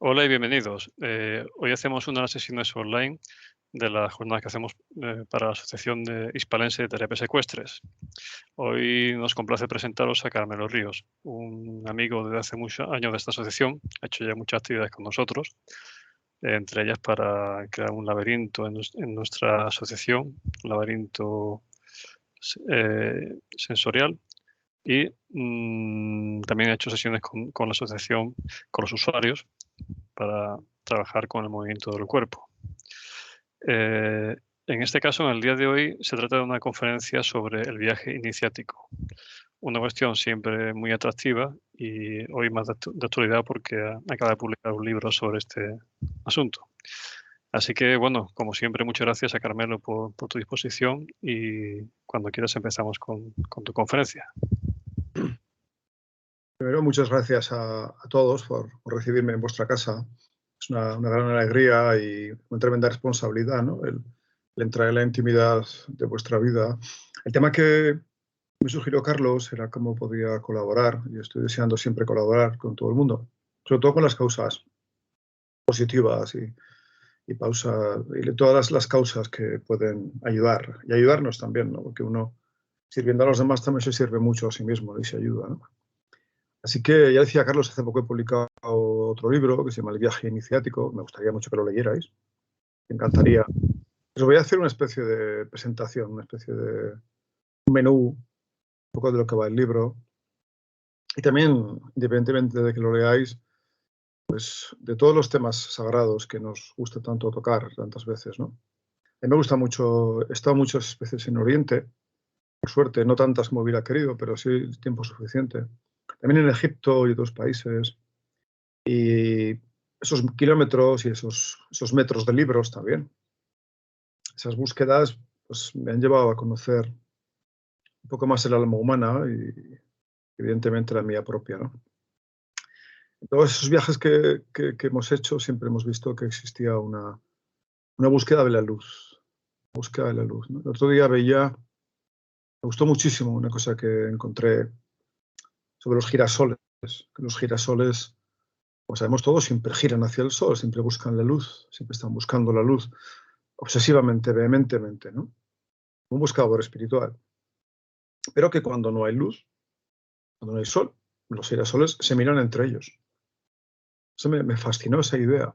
Hola y bienvenidos. Hoy hacemos una de las sesiones online de las jornadas que hacemos para la Asociación Hispalense de Terapias Ecuestres. Hoy nos complace presentaros a Carmelo Ríos, un amigo desde hace muchos años de esta asociación. Ha hecho ya muchas actividades con nosotros, entre ellas para crear un laberinto en nuestra asociación, un laberinto sensorial. Y también ha hecho sesiones con la asociación, con los usuarios, para trabajar con el movimiento del cuerpo. En este caso, en el día de hoy, se trata de una conferencia sobre el viaje iniciático, una cuestión siempre muy atractiva y hoy más de actualidad porque acaba de publicar un libro sobre este asunto. Así que, bueno, como siempre, muchas gracias a Carmelo por tu disposición y cuando quieras empezamos con tu conferencia. Primero, muchas gracias a todos por recibirme en vuestra casa. Es una gran alegría y una tremenda responsabilidad, ¿no? El entrar en la intimidad de vuestra vida. El tema que me sugirió Carlos era cómo podía colaborar. Yo estoy deseando siempre colaborar con todo el mundo, sobre todo con las causas positivas y todas las causas que pueden ayudar y ayudarnos también, ¿no? Porque uno, sirviendo a los demás, también se sirve mucho a sí mismo y se ayuda, ¿no? Así que ya decía Carlos, hace poco he publicado otro libro que se llama El viaje iniciático. Me gustaría mucho que lo leyerais. Me encantaría. Os voy a hacer una especie de presentación, una especie de menú, un poco de lo que va el libro. Y también, independientemente de que lo leáis, pues de todos los temas sagrados que nos gusta tanto tocar tantas veces, ¿no? A mí me gusta mucho, he estado muchas veces en Oriente, por suerte, no tantas como hubiera querido, pero sí tiempo suficiente. También en Egipto y otros países. Y esos kilómetros y esos metros de libros también, esas búsquedas, pues me han llevado a conocer un poco más el alma humana y evidentemente la mía propia, ¿no? En todos esos viajes que hemos hecho siempre hemos visto que existía una búsqueda de la luz, búsqueda de la luz, ¿no? El otro día me gustó muchísimo una cosa que encontré sobre los girasoles, que los girasoles, como sabemos todos, siempre giran hacia el sol, siempre buscan la luz, siempre están buscando la luz, obsesivamente, vehementemente, ¿no? Un buscador espiritual. Pero que cuando no hay luz, cuando no hay sol, los girasoles se miran entre ellos. Eso me fascinó, esa idea.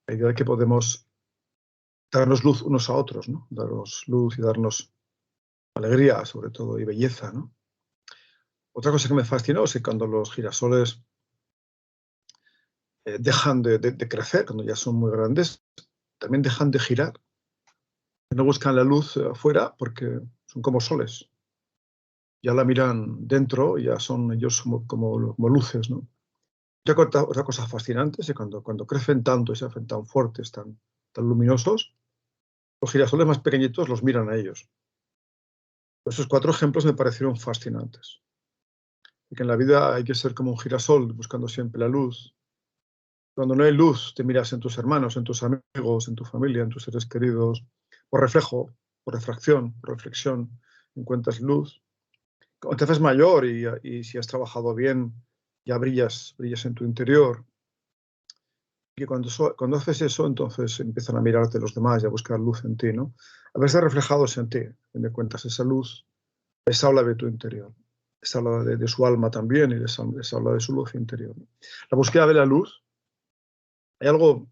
La idea de que podemos darnos luz unos a otros, ¿no? Darnos luz y darnos alegría, sobre todo, y belleza, ¿no? Otra cosa que me fascinó es que cuando los girasoles dejan de crecer, cuando ya son muy grandes, también dejan de girar. No buscan la luz afuera porque son como soles. Ya la miran dentro, ya son ellos como luces, ¿no? Otra cosa fascinante es que cuando crecen tanto y se hacen tan fuertes, tan luminosos, los girasoles más pequeñitos los miran a ellos. Esos 4 ejemplos me parecieron fascinantes. Y que en la vida hay que ser como un girasol, buscando siempre la luz. Cuando no hay luz, te miras en tus hermanos, en tus amigos, en tu familia, en tus seres queridos, por reflejo, por refracción, por reflexión, encuentras luz. Cuando te haces mayor y si has trabajado bien, ya brillas en tu interior. Y cuando haces eso, entonces empiezan a mirarte los demás y a buscar luz en ti, ¿no? A verse reflejados en ti, me cuentas esa luz, les habla de tu interior, les habla de su alma también y les habla de su luz interior. La búsqueda de la luz, hay algo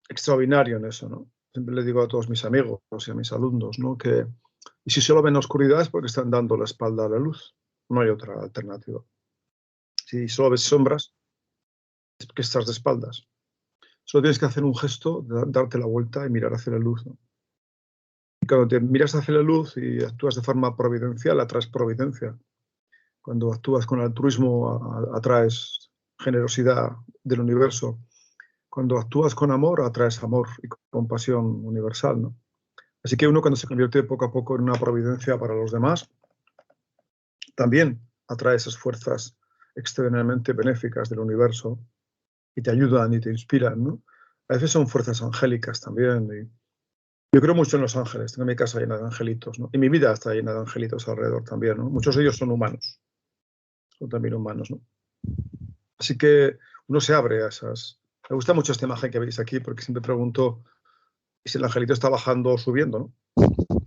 extraordinario en eso, ¿no? Siempre le digo a todos mis amigos y a mis alumnos, ¿no? Que y si solo ven oscuridad es porque están dando la espalda a la luz, no hay otra alternativa. Si solo ves sombras, es porque estás de espaldas. Solo tienes que hacer un gesto, darte la vuelta y mirar hacia la luz, ¿no? Y cuando te miras hacia la luz y actúas de forma providencial, atraes providencia. Cuando actúas con altruismo, atraes generosidad del universo. Cuando actúas con amor, atraes amor y compasión universal, ¿no? Así que uno, cuando se convierte poco a poco en una providencia para los demás, también atrae esas fuerzas extraordinariamente benéficas del universo y te ayudan y te inspiran, ¿no? A veces son fuerzas angélicas también. Y yo creo mucho en los ángeles, tengo mi casa llena de angelitos, ¿no? Y mi vida está llena de angelitos alrededor también, ¿no? Muchos de ellos son humanos, son también humanos, ¿no? Así que uno se abre a esas Me gusta mucho esta imagen que veis aquí porque siempre pregunto si el angelito está bajando o subiendo, ¿no?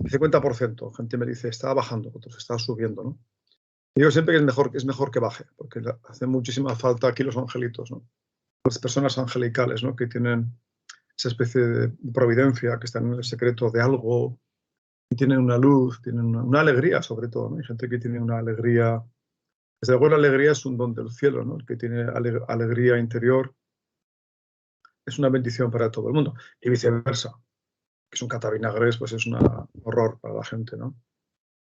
50%, gente me dice, está bajando, otros está subiendo, ¿no? Y digo siempre que es mejor que baje, porque hace muchísima falta aquí los angelitos, ¿no? Las personas angelicales, ¿no? Que tienen esa especie de providencia, que están en el secreto de algo, y tienen una luz, tienen una alegría sobre todo, ¿no? Hay gente que tiene una alegría, desde luego la alegría es un don del cielo, ¿no? El que tiene alegría interior es una bendición para todo el mundo, y viceversa, que son catavinagres, pues es un horror para la gente, ¿no?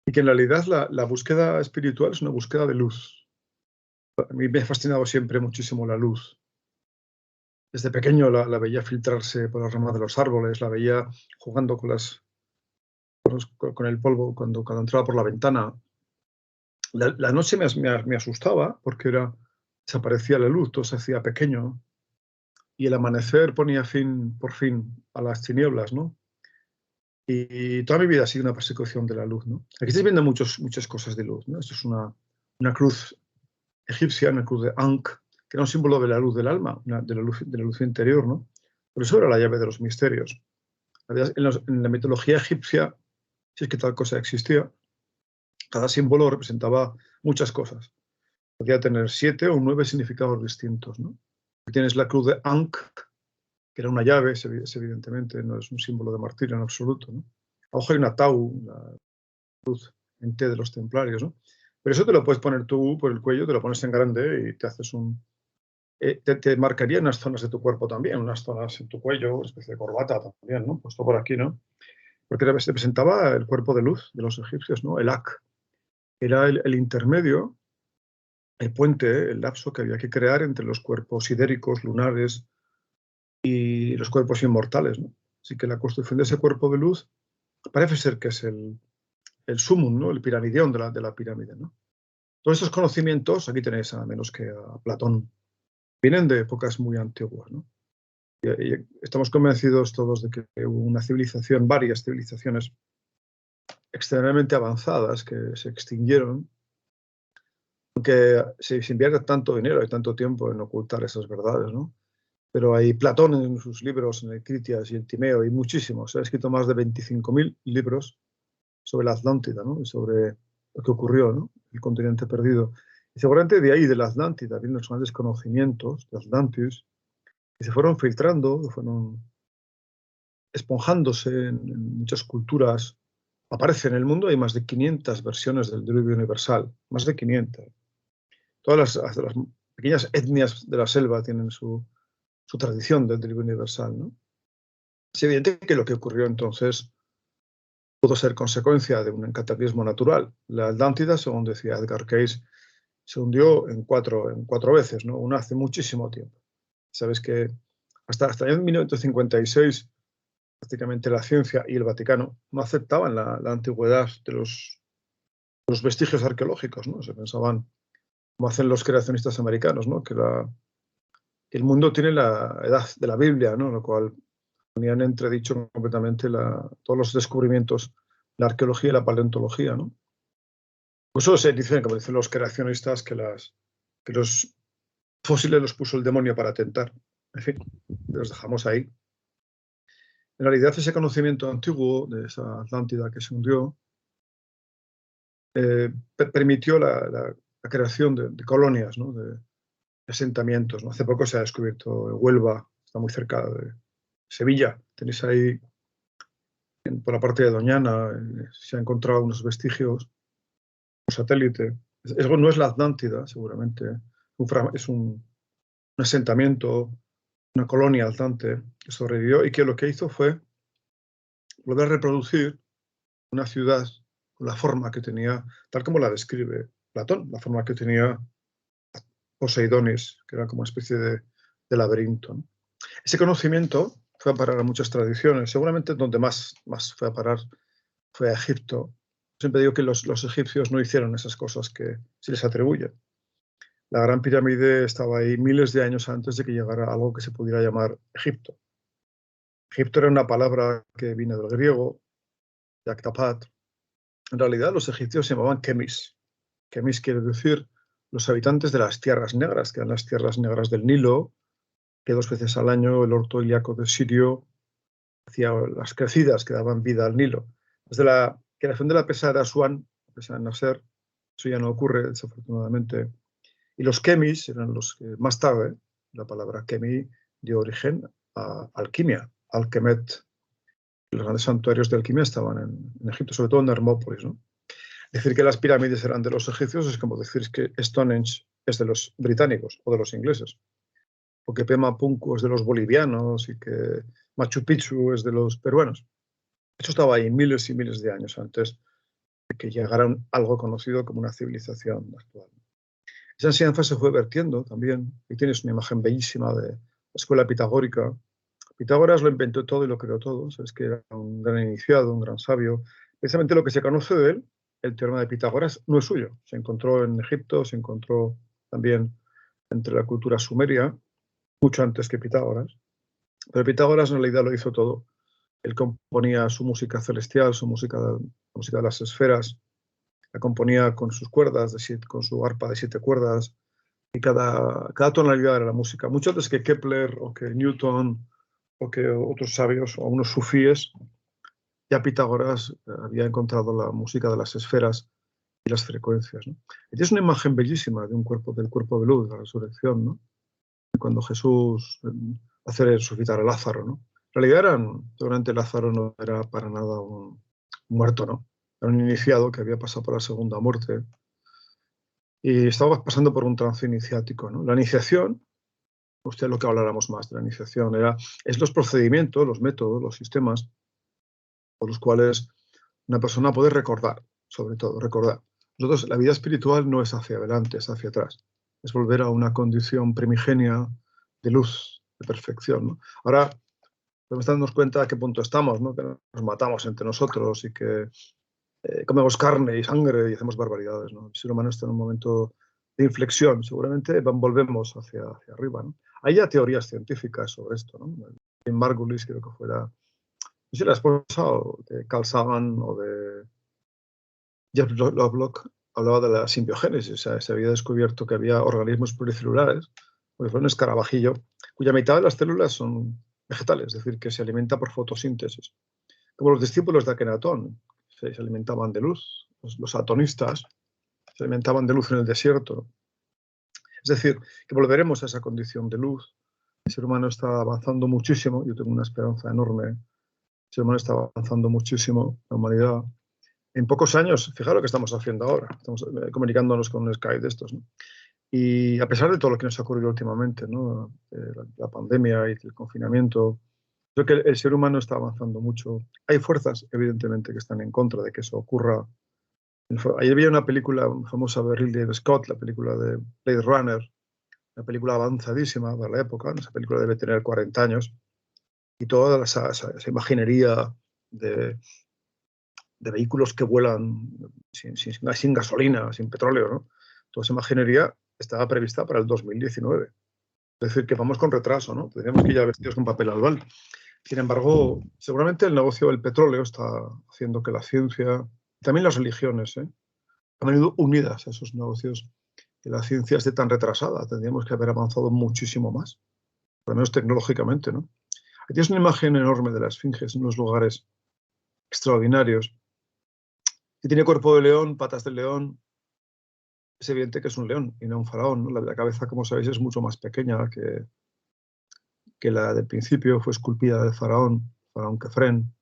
Y que en realidad la búsqueda espiritual es una búsqueda de luz. A mí me ha fascinado siempre muchísimo la luz. Desde pequeño la veía filtrarse por las ramas de los árboles, la veía jugando con el polvo cuando entraba por la ventana. La noche me asustaba porque desaparecía la luz, todo se hacía pequeño y el amanecer ponía fin, por fin, a las tinieblas, ¿no? Y toda mi vida ha sido una persecución de la luz, ¿no? Aquí estáis viendo muchas cosas de luz, ¿no? Esto es una cruz egipcia, una cruz de Ankh, que era un símbolo de la luz del alma, de la luz interior, ¿no? Por eso era la llave de los misterios. En la mitología egipcia, si es que tal cosa existía, cada símbolo representaba muchas cosas. Podía tener 7 o 9 significados distintos, ¿no? Tienes la cruz de Ankh, que era una llave, evidentemente, no es un símbolo de martirio en absoluto, ¿no? Abajo hay una tau, una cruz en T de los templarios, ¿no? Pero eso te lo puedes poner tú por el cuello, te lo pones en grande y te haces te marcaría unas zonas de tu cuerpo también, unas zonas en tu cuello, una especie de corbata también, ¿no? Puesto por aquí, ¿no? Porque representaba el cuerpo de luz de los egipcios, ¿no? El Ak. Era el intermedio, el puente, el lapso que había que crear entre los cuerpos sidéricos, lunares y los cuerpos inmortales, ¿no? Así que la construcción de ese cuerpo de luz parece ser que es el sumum, ¿no? El piramideón de la pirámide, ¿no? Todos estos conocimientos, aquí tenéis a menos que a Platón, vienen de épocas muy antiguas, ¿no? Y estamos convencidos todos de que hubo una civilización, varias civilizaciones extremadamente avanzadas que se extinguieron, aunque se invierte tanto dinero y tanto tiempo en ocultar esas verdades, ¿no? Pero hay Platón en sus libros, en el Critias y el Timeo, y muchísimos. Se ha escrito más de 25.000 libros sobre la Atlántida, ¿no? Y sobre lo que ocurrió, ¿no? El continente perdido. Y seguramente de ahí, de la Atlántida, vienen los grandes conocimientos de Atlantis, que se fueron filtrando, fueron esponjándose en muchas culturas. Aparece en el mundo, hay más de 500 versiones del diluvio universal, más de 500. Hasta las pequeñas etnias de la selva tienen su tradición del diluvio universal, ¿no? Es evidente que lo que ocurrió entonces pudo ser consecuencia de un cataclismo natural. La Atlántida, según decía Edgar Cayce, se hundió en cuatro veces, ¿no? Una hace muchísimo tiempo. Sabes que hasta el año 1956, prácticamente la ciencia y el Vaticano no aceptaban la antigüedad de los vestigios arqueológicos, ¿no? Se pensaban, como hacen los creacionistas americanos, ¿no? Que el mundo tiene la edad de la Biblia, ¿no? Lo cual ponían en entredicho completamente todos los descubrimientos, la arqueología y la paleontología, ¿no? Por eso se dice, como dicen los creacionistas, que los fósiles los puso el demonio para tentar. En fin, los dejamos ahí. En realidad, ese conocimiento antiguo de esa Atlántida que se hundió permitió la creación de colonias, ¿no? De asentamientos, ¿no? Hace poco se ha descubierto Huelva, está muy cerca de Sevilla. Tenéis ahí, por la parte de Doñana, se han encontrado unos vestigios, un satélite. Eso no es la Atlántida, seguramente. Es un asentamiento, una colonia atlante que sobrevivió y que lo que hizo fue volver a reproducir una ciudad con la forma que tenía, tal como la describe Platón, la forma que tenía Poseidonis, que era como una especie de laberinto, ¿no? Ese conocimiento fue a parar a muchas tradiciones. Seguramente donde más fue a parar fue a Egipto. Siempre digo que los egipcios no hicieron esas cosas que se les atribuyen. La Gran Pirámide estaba ahí miles de años antes de que llegara algo que se pudiera llamar Egipto. Egipto era una palabra que viene del griego, Yaktapat. En realidad los egipcios se llamaban Kemis. Kemis quiere decir los habitantes de las tierras negras, que eran las tierras negras del Nilo, que 2 veces al año el orto ilíaco de Sirio hacía las crecidas que daban vida al Nilo. Desde la creación de la presa de Asuán, la presa de Nasser, eso ya no ocurre, desafortunadamente. Y los kemis eran los que más tarde, la palabra kemi dio origen a alquimia, Alkemet. Los grandes santuarios de alquimia estaban en Egipto, sobre todo en Hermópolis, ¿no? Decir que las pirámides eran de los egipcios es como decir que Stonehenge es de los británicos o de los ingleses, o que Pema Punku es de los bolivianos y que Machu Picchu es de los peruanos. Eso estaba ahí miles y miles de años antes de que llegara algo conocido como una civilización actual. Esa enseñanza se fue vertiendo también. Y tienes una imagen bellísima de la escuela pitagórica. Pitágoras lo inventó todo y lo creó todo. Sabes que era un gran iniciado, un gran sabio. Precisamente lo que se conoce de él, el teorema de Pitágoras, no es suyo. Se encontró en Egipto, se encontró también entre la cultura sumeria, mucho antes que Pitágoras. Pero Pitágoras en realidad lo hizo todo. Él componía su música celestial, su música de las esferas, la componía con sus cuerdas, con su arpa de 7 cuerdas, y cada tonalidad era la música. Mucho antes que Kepler o que Newton o que otros sabios o unos sufíes, ya Pitágoras había encontrado la música de las esferas y las frecuencias, ¿no? Y es una imagen bellísima de del cuerpo de luz, de la resurrección, ¿no? Cuando Jesús hace resucitar a Lázaro, ¿no? En realidad seguramente Lázaro no era para nada un muerto, ¿no? Era un iniciado que había pasado por la segunda muerte y estaba pasando por un trance iniciático, ¿no? La iniciación, usted lo que habláramos más de la iniciación, es los procedimientos, los métodos, los sistemas por los cuales una persona puede recordar, sobre todo, recordar. Nosotros, la vida espiritual no es hacia adelante, es hacia atrás. Es volver a una condición primigenia de luz, de perfección, ¿no? Ahora, debemos darnos cuenta a qué punto estamos, ¿no? Que nos matamos entre nosotros y que comemos carne y sangre y hacemos barbaridades, ¿no? El ser humano está en un momento de inflexión. Seguramente volvemos hacia arriba, ¿no? Hay ya teorías científicas sobre esto, ¿no? Jim Margulis, creo que fuera, no sé si la esposa de Carl Sagan o de Jeff Lovelock, hablaba de la simbiogénesis. O sea, se había descubierto que había organismos pluricelulares, porque fue un escarabajillo, cuya mitad de las células son vegetales, es decir, que se alimenta por fotosíntesis. Como los discípulos de Akenatón, se alimentaban de luz, los atonistas se alimentaban de luz en el desierto. Es decir, que volveremos a esa condición de luz. El ser humano está avanzando muchísimo, yo tengo una esperanza enorme. El ser humano está avanzando muchísimo, la humanidad. En pocos años, fijaros lo que estamos haciendo ahora, estamos comunicándonos con un Skype de estos, ¿no? Y a pesar de todo lo que nos ha ocurrido últimamente, ¿no? La pandemia y el confinamiento, creo que el ser humano está avanzando mucho. Hay fuerzas, evidentemente, que están en contra de que eso ocurra. Ayer vi una película famosa de Ridley Scott, la película de Blade Runner, una película avanzadísima para la época, ¿no? Esa película debe tener 40 años, y toda esa imaginería de vehículos que vuelan sin gasolina, sin petróleo, ¿no? Toda esa imaginería estaba prevista para el 2019. Es decir, que vamos con retraso, ¿no? Tendríamos que ir ya vestidos con papel albal. Sin embargo, seguramente el negocio del petróleo está haciendo que la ciencia, también las religiones, han venido unidas a esos negocios, que la ciencia esté tan retrasada. Tendríamos que haber avanzado muchísimo más, por lo menos tecnológicamente, ¿no? Aquí es una imagen enorme de la Esfinge, en unos lugares extraordinarios, que tiene cuerpo de león, patas de león. Es evidente que es un león y no un faraón, ¿no? La cabeza, como sabéis, es mucho más pequeña que la del principio. Fue esculpida del faraón Kefren.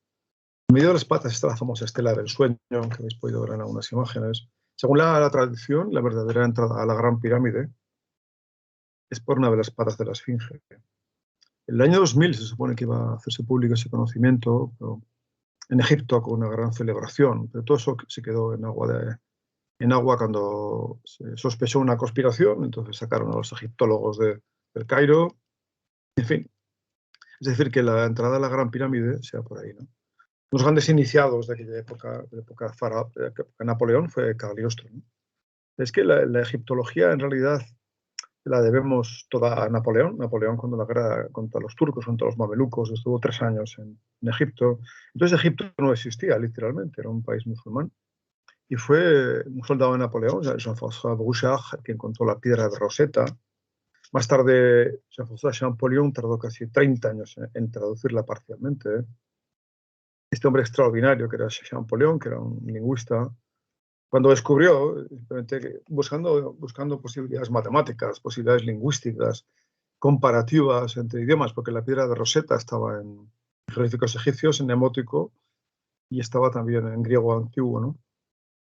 En medio de las patas está la famosa estela del sueño, que habéis podido ver en algunas imágenes. Según la tradición, la verdadera entrada a la Gran Pirámide es por una de las patas de la Esfinge. En el año 2000 se supone que iba a hacerse público ese conocimiento, pero en Egipto con una gran celebración, pero todo eso se quedó en agua cuando se sospechó una conspiración. Entonces sacaron a los egiptólogos del Cairo, en fin. Es decir, que la entrada a la Gran Pirámide sea por ahí, ¿no? Los grandes iniciados de aquella época, de época Napoleón, fue Cagliostro, ¿no? Es que la egiptología en realidad la debemos toda a Napoleón. Napoleón, cuando la guerra contra los turcos, contra los mamelucos, estuvo 3 años en Egipto. Entonces Egipto no existía, literalmente, era un país musulmán. Y fue un soldado de Napoleón, Jean-François Brouchard, que encontró la piedra de Rosetta. Más tarde, Jean-François Champollion tardó casi 30 años en traducirla parcialmente. Este hombre extraordinario que era Champollion, que era un lingüista, cuando descubrió, simplemente buscando posibilidades matemáticas, posibilidades lingüísticas, comparativas entre idiomas, porque la piedra de Rosetta estaba en jeroglíficos egipcios, en nemótico, y estaba también en griego antiguo, ¿no?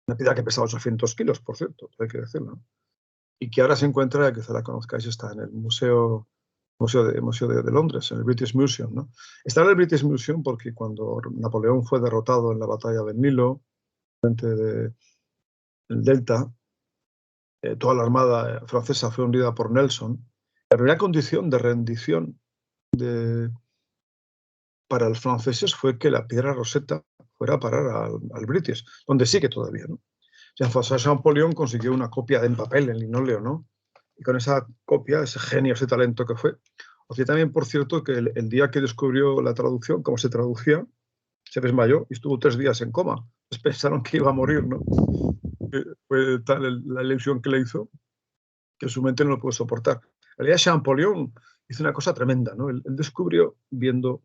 Una piedra que pesaba 800 kilos, por cierto, hay que decirlo, ¿no? Y que ahora se encuentra, quizá la conozcáis, está en el Museo de Londres, en el British Museum, ¿no? Está en el British Museum porque cuando Napoleón fue derrotado en la batalla del Nilo, frente del Delta, toda la armada francesa fue hundida por Nelson. La primera condición de rendición para los franceses fue que la piedra Rosetta fuera a parar al British, donde sigue todavía, ¿no? Jean-François Champollion consiguió una copia en papel, en linóleo, ¿no? Y con esa copia, ese genio, ese talento que fue. O sea, también, por cierto, que el día que descubrió la traducción, cómo se traducía, se desmayó y estuvo 3 días en coma. Pues pensaron que iba a morir, ¿no? Fue tal la ilusión que le hizo que su mente no lo pudo soportar. En realidad, Champollion hizo una cosa tremenda, ¿no? Él descubrió, viendo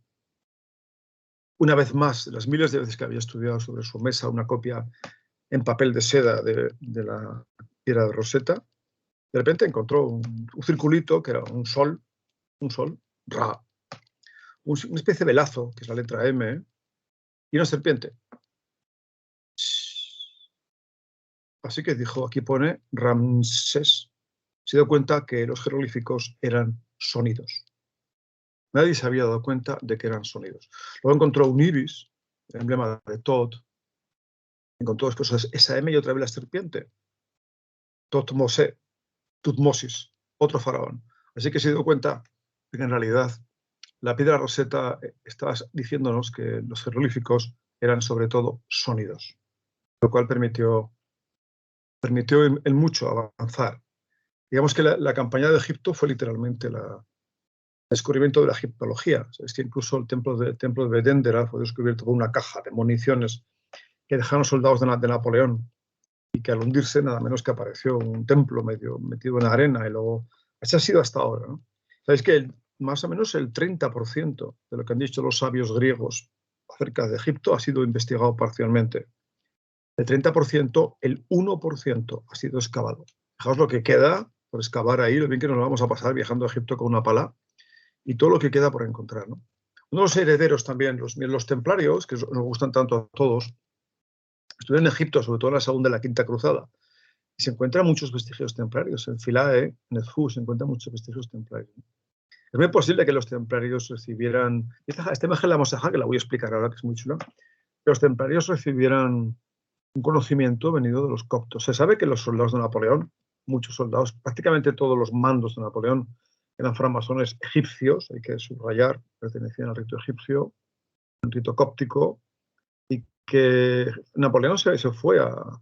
una vez más, las miles de veces que había estudiado sobre su mesa, una copia en papel de seda de la piedra de Rosetta, de repente encontró un circulito que era un sol, Ra, una especie de lazo, que es la letra M, y una serpiente. Así que dijo, aquí pone Ramsés. Se dio cuenta que los jeroglíficos eran sonidos. Nadie se había dado cuenta de que eran sonidos. Luego encontró un ibis, el emblema de Tot. Encontró después esa M y otra vez la serpiente. Tutmosis, otro faraón. Así que se dio cuenta de que en realidad la piedra Rosetta estaba diciéndonos que los jeroglíficos eran sobre todo sonidos, lo cual permitió en mucho avanzar. Digamos que la campaña de Egipto fue literalmente el descubrimiento de la egiptología. Es que incluso el templo de Bedendera fue descubierto por una caja de municiones que dejaron soldados de Napoleón, y que al hundirse nada menos que apareció un templo medio metido en la arena, y luego así ha sido hasta ahora, ¿no? Sabéis que más o menos el 30% de lo que han dicho los sabios griegos acerca de Egipto ha sido investigado parcialmente. El 30%, el 1% ha sido excavado. Fijaos lo que queda por excavar ahí, lo bien que nos vamos a pasar viajando a Egipto con una pala, y todo lo que queda por encontrar, ¿no? Uno de los herederos también, los templarios, que nos gustan tanto a todos, estuvieron en Egipto, sobre todo en la segunda y la quinta cruzada, y se encuentran muchos vestigios templarios. En Philae, en Edfu, se encuentran muchos vestigios templarios. Es muy posible que los templarios recibieran, esta imagen la Mosajá, que la voy a explicar ahora, que es muy chula, que los templarios recibieran un conocimiento venido de los coptos. Se sabe que los soldados de Napoleón, muchos soldados, prácticamente todos los mandos de Napoleón, eran francmasones egipcios, hay que subrayar, pertenecían al rito egipcio, al rito cóptico, y que Napoleón se fue a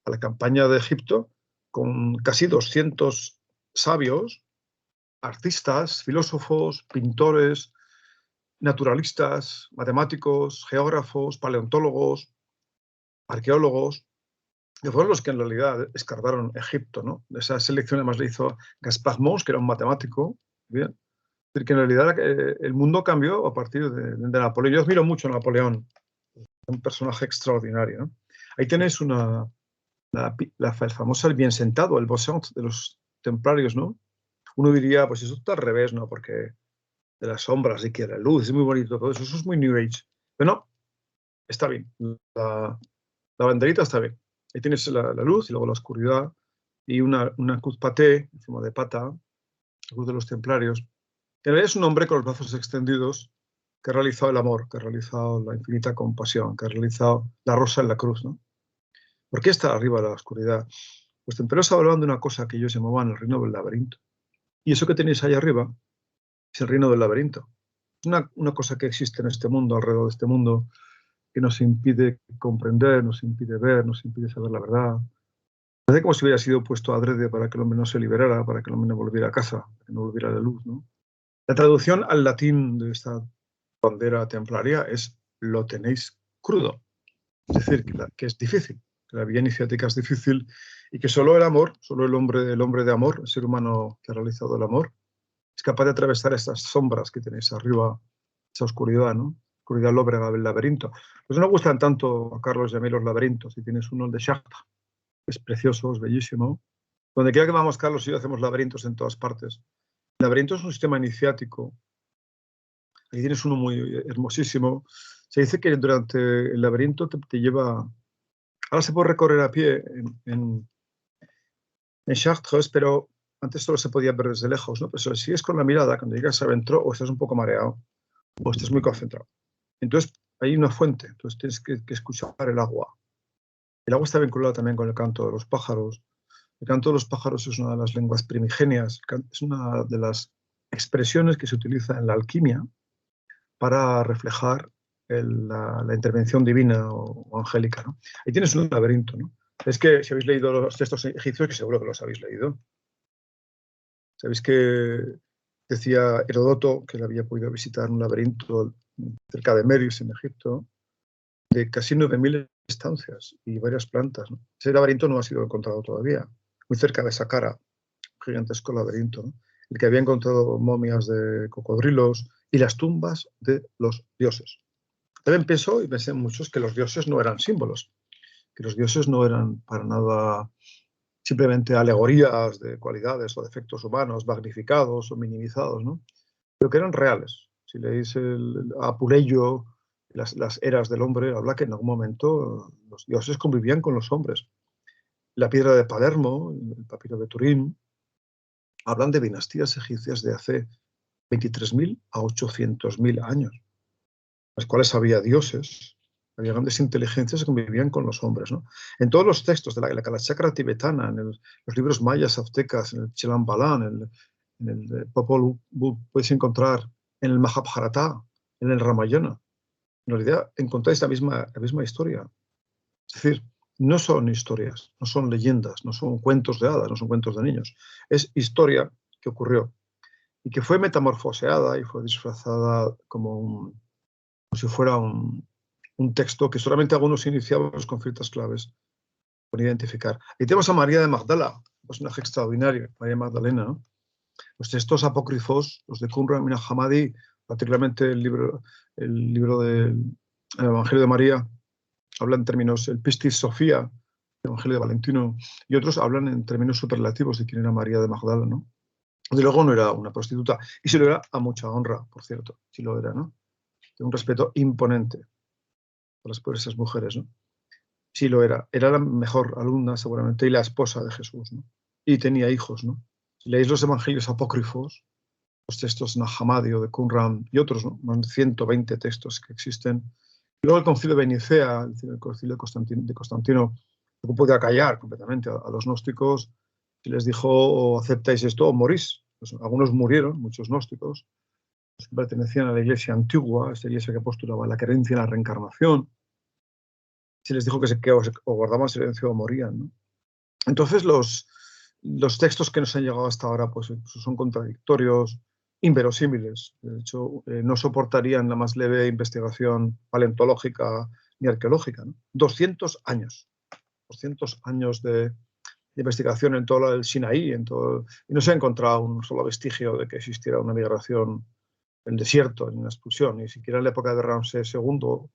la campaña de Egipto con casi 200 sabios, artistas, filósofos, pintores, naturalistas, matemáticos, geógrafos, paleontólogos, arqueólogos, que fueron los que en realidad escarbaron Egipto, ¿no? Esa selección además le hizo Gaspard Monge, que era un matemático, bien. Es decir, que en realidad el mundo cambió a partir de Napoleón. Yo admiro mucho a Napoleón, un personaje extraordinario, ¿no? Ahí tenéis el famoso el bien sentado, el Bosant de los templarios, ¿no? Uno diría, pues eso está al revés, ¿no? Porque de las sombras y que la luz, es muy bonito todo eso es muy New Age. Pero no, está bien. La banderita está bien. Ahí tienes la luz y luego la oscuridad y una cruz paté, en forma de pata, la cruz de los templarios. En realidad es un hombre con los brazos extendidos que ha realizado el amor, que ha realizado la infinita compasión, que ha realizado la rosa en la cruz, ¿no? ¿Por qué está arriba de la oscuridad? Los templarios hablaban de una cosa que ellos llamaban el reino del laberinto. Y eso que tenéis ahí arriba es el reino del laberinto. Es una cosa que existe en este mundo, alrededor de este mundo, que nos impide comprender, nos impide ver, nos impide saber la verdad. Parece como si hubiera sido puesto adrede para que el hombre no se liberara, para que el hombre no volviera a casa, para que no volviera a la luz, ¿no? La traducción al latín de esta bandera templaria es lo tenéis crudo. Es decir, que es difícil, que la vía iniciática es difícil y que solo el amor, solo el hombre de amor, el ser humano que ha realizado el amor, es capaz de atravesar estas sombras que tenéis arriba, esa oscuridad, ¿no? Oscuridad lóbrega del laberinto. Pues no me gustan tanto, a Carlos, y a mí los laberintos. Si tienes uno, el de Chartres, es precioso, es bellísimo. Donde quiera que vamos, Carlos y yo hacemos laberintos en todas partes. El laberinto es un sistema iniciático. Ahí tienes uno muy hermosísimo. Se dice que durante el laberinto te lleva... Ahora se puede recorrer a pie en Chartres, pero antes solo se podía ver desde lejos, ¿no? Pero si sigues con la mirada, cuando llegas adentro, o estás un poco mareado, o estás muy concentrado. Entonces, hay una fuente, entonces tienes que escuchar el agua. El agua está vinculada también con el canto de los pájaros. El canto de los pájaros es una de las lenguas primigenias, es una de las expresiones que se utiliza en la alquimia para reflejar la intervención divina o angélica, ¿no? Ahí tienes un laberinto, ¿no? Es que si habéis leído los textos egipcios, que seguro que los habéis leído, sabéis que decía Heródoto que él había podido visitar un laberinto cerca de Meris, en Egipto, de casi 9.000 estancias y varias plantas, ¿no? Ese laberinto no ha sido encontrado todavía, muy cerca de Saqqara, un gigantesco laberinto, ¿no? El que había encontrado momias de cocodrilos y las tumbas de los dioses. También pensé en muchos que los dioses no eran símbolos, que los dioses no eran para nada simplemente alegorías de cualidades o defectos humanos magnificados o minimizados, ¿no? Pero que eran reales. Si leéis a Apuleyo, las eras del hombre, habla que en algún momento los dioses convivían con los hombres. La piedra de Palermo, el papiro de Turín, hablan de dinastías egipcias de hace 23.000 a 800.000 años, las cuales había dioses, había grandes inteligencias que convivían con los hombres, ¿no? En todos los textos de la Kalachakra tibetana, en los libros mayas, aztecas, en el Chilam Balam, en el Popol Vuh, puedes encontrar en el Mahabharata, en el Ramayana. En realidad encontráis la misma historia. Es decir, no son historias, no son leyendas, no son cuentos de hadas, no son cuentos de niños. Es historia que ocurrió y que fue metamorfoseada y fue disfrazada como si fuera un texto que solamente algunos iniciados con ciertas claves por identificar. Y tenemos a María de Magdala, un personaje extraordinario, María Magdalena, ¿no? Los textos apócrifos, los de Qumran Min al-Hammadi, particularmente el libro del Evangelio de María, hablan en términos, el Pistis Sofía, el Evangelio de Valentino, y otros hablan en términos superlativos de quién era María de Magdala, ¿no? De luego no era una prostituta, y si lo era, a mucha honra, por cierto, si lo era, ¿no? De un respeto imponente por esas mujeres, ¿no? Sí lo era. Era la mejor alumna, seguramente, y la esposa de Jesús, ¿no? Y tenía hijos, ¿no? Si leéis los evangelios apócrifos, los textos de Hammadi o de Qumran y otros, ¿no? Más de 120 textos que existen. Y luego el concilio de Nicea, el concilio de Constantino, no podía callar completamente a los gnósticos y les dijo: o aceptáis esto o morís. Pues algunos murieron, muchos gnósticos, los que pertenecían a la iglesia antigua, esa iglesia que postulaba la creencia en la reencarnación. Se les dijo que o guardaban silencio o morían, ¿no? Entonces los textos que nos han llegado hasta ahora pues son contradictorios, inverosímiles. De hecho, no soportarían la más leve investigación paleontológica ni arqueológica, ¿no? 200 años de investigación en todo el Sinaí, y no se ha encontrado un solo vestigio de que existiera una migración en el desierto, en una expulsión, ni siquiera en la época de Ramsés II,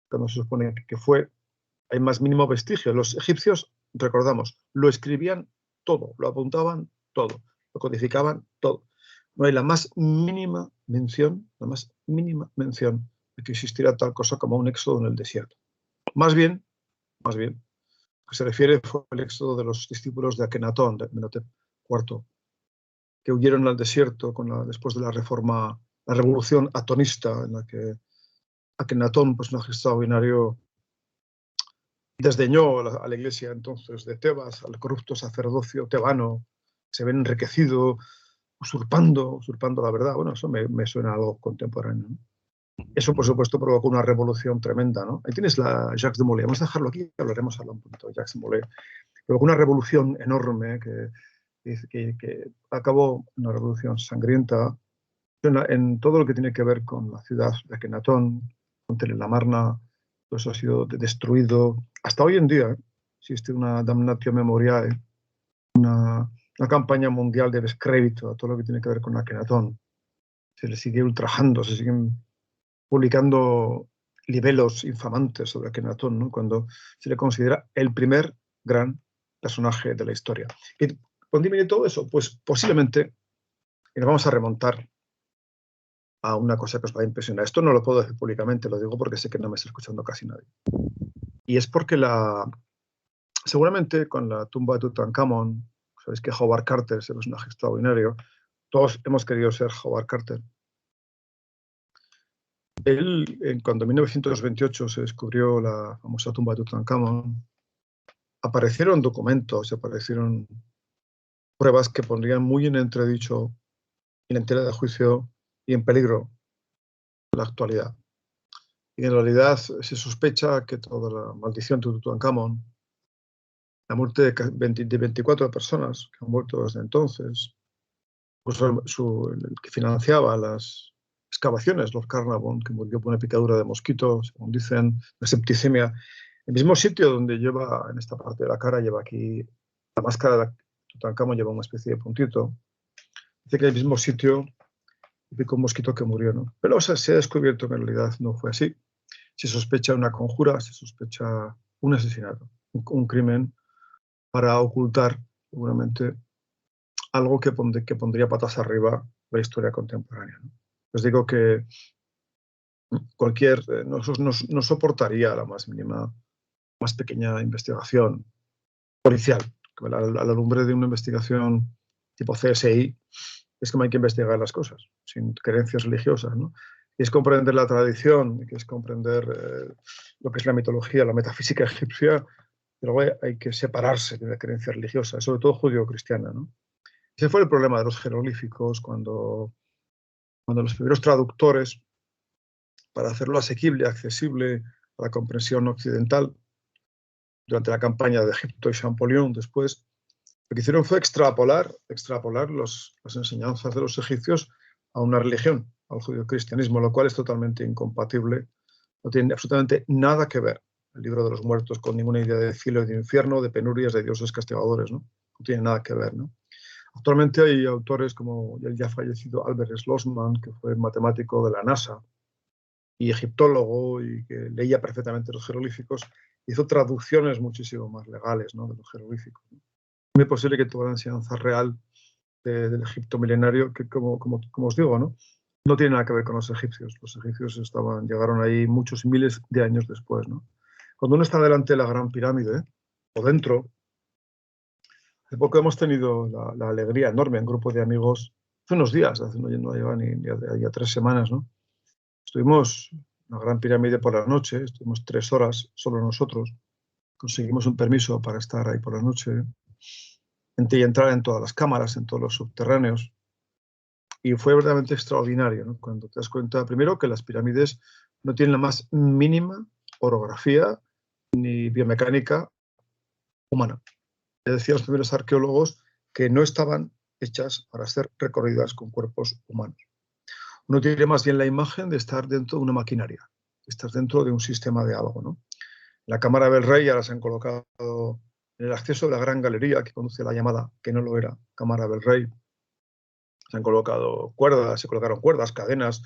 cuando se supone que fue, hay más mínimo vestigio. Los egipcios, recordamos, lo escribían todo, lo apuntaban todo, lo codificaban todo. No hay la más mínima mención de que existiera tal cosa como un éxodo en el desierto. Más bien, lo que se refiere fue el éxodo de los discípulos de Akenatón, de Menhotep IV, que huyeron al desierto después de la revolución atonista, en la que Akenatón, personaje extraordinario, desdeñó a la iglesia entonces de Tebas, al corrupto sacerdocio tebano, se ven enriquecido, usurpando la verdad. Bueno, eso me suena a algo contemporáneo, ¿no? Eso, por supuesto, provocó una revolución tremenda, ¿no? Ahí tienes la Jacques de Molay. Vamos a dejarlo aquí, hablaremos un poquito de Jacques de Molay. Provocó una revolución enorme que acabó una revolución sangrienta en todo lo que tiene que ver con la ciudad de Akenatón, con Telelamarna. Todo eso ha sido destruido hasta hoy en día, ¿eh? existe una damnatio memoriae, una campaña mundial de descrédito a todo lo que tiene que ver con Akenatón. Se le sigue ultrajando, se siguen publicando libelos infamantes sobre Akenatón, ¿no? Cuando se le considera el primer gran personaje de la historia. ¿Y dónde viene todo eso? Pues posiblemente, y nos vamos a remontar a una cosa que os va a impresionar. Esto no lo puedo decir públicamente, lo digo porque sé que no me está escuchando casi nadie. Y es porque seguramente con la tumba de Tutankamón, sabéis que Howard Carter es un personaje extraordinario, todos hemos querido ser Howard Carter. Él, cuando en 1928 se descubrió la famosa tumba de Tutankamón, aparecieron documentos, aparecieron pruebas que pondrían muy en entredicho y en tela de juicio y en peligro la actualidad. Y en realidad se sospecha que toda la maldición de Tutankamón, la muerte de 24 personas que han muerto desde entonces, pues el que financiaba las excavaciones, Lord Carnarvon, que murió por una picadura de mosquito, según dicen, de septicemia, el mismo sitio donde lleva, en esta parte de la cara, lleva aquí la máscara de Tutankamón, lleva una especie de puntito. Dice que el mismo sitio picó un mosquito que murió, ¿no? Pero o sea, se ha descubierto que en realidad no fue así. Se sospecha una conjura, se sospecha un asesinato, un crimen para ocultar, seguramente, algo que pondría patas arriba la historia contemporánea, ¿no? Les digo que cualquier, no soportaría la más mínima, más pequeña investigación policial. A la lumbre de una investigación tipo CSI es que no hay que investigar las cosas sin creencias religiosas, ¿no? Y es comprender la tradición, que es comprender lo que es la mitología, la metafísica egipcia, pero hay que separarse de la creencia religiosa, sobre todo judío-cristiana, ¿no? Ese fue el problema de los jeroglíficos cuando los primeros traductores, para hacerlo asequible, accesible a la comprensión occidental, durante la campaña de Egipto y Champollion después, lo que hicieron fue extrapolar las enseñanzas de los egipcios a una religión, al judio-cristianismo, lo cual es totalmente incompatible, no tiene absolutamente nada que ver el libro de los muertos con ninguna idea de cielo y de infierno, de penurias, de dioses castigadores, ¿no? No tiene nada que ver, ¿no? Actualmente hay autores como el ya fallecido Albert Schlossman, que fue matemático de la NASA y egiptólogo y que leía perfectamente los jeroglíficos, hizo traducciones muchísimo más legales, ¿no?, de los jeroglíficos. Es muy posible que toda la enseñanza real del Egipto milenario, que como os digo, no tiene nada que ver con los egipcios. Los egipcios llegaron ahí muchos miles de años después, ¿no? Cuando uno está delante de la Gran Pirámide, o dentro, hace poco hemos tenido la alegría enorme en un grupo de amigos, hace unos días, no lleva ni a 3 semanas, ¿no? Estuvimos en la Gran Pirámide por la noche, estuvimos 3 horas, solo nosotros. Conseguimos un permiso para estar ahí por la noche y entrar en todas las cámaras, en todos los subterráneos. Y fue verdaderamente extraordinario, ¿no? Cuando te das cuenta, primero, que las pirámides no tienen la más mínima orografía ni biomecánica humana. Ya decían los primeros arqueólogos que no estaban hechas para ser recorridas con cuerpos humanos. Uno tiene más bien la imagen de estar dentro de una maquinaria, de estar dentro de un sistema de algo, ¿no? La cámara del rey ahora se han colocado en el acceso de la gran galería que conduce a la llamada, que no lo era, cámara del rey. Se han colocado cuerdas, se colocaron cuerdas, cadenas,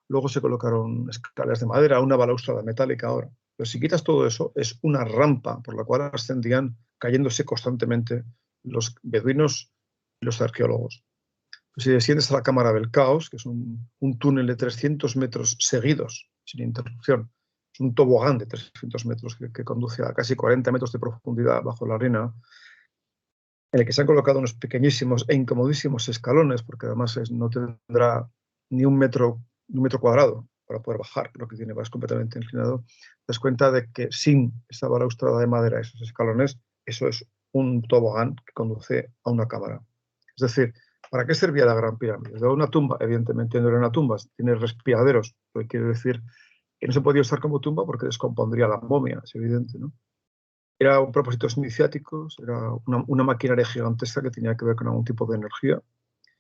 luego se colocaron escaleras de madera, una balaustrada metálica ahora. Pero si quitas todo eso, es una rampa por la cual ascendían cayéndose constantemente los beduinos y los arqueólogos. Pues si desciendes a la cámara del caos, que es un túnel de 300 metros seguidos, sin interrupción, es un tobogán de 300 metros que conduce a casi 40 metros de profundidad bajo la arena, en el que se han colocado unos pequeñísimos e incomodísimos escalones, porque además no tendrá ni un metro cuadrado para poder bajar, lo que tiene, es completamente inclinado. Te das cuenta de que sin esa balaustrada de madera, esos escalones, eso es un tobogán que conduce a una cámara. Es decir, ¿para qué servía la Gran Pirámide? Era una tumba, evidentemente no era una tumba, tiene respiraderos, lo que quiere decir que no se podía usar como tumba porque descompondría la momia, es evidente, ¿no? Era un propósitos iniciáticos, era una maquinaria gigantesca que tenía que ver con algún tipo de energía.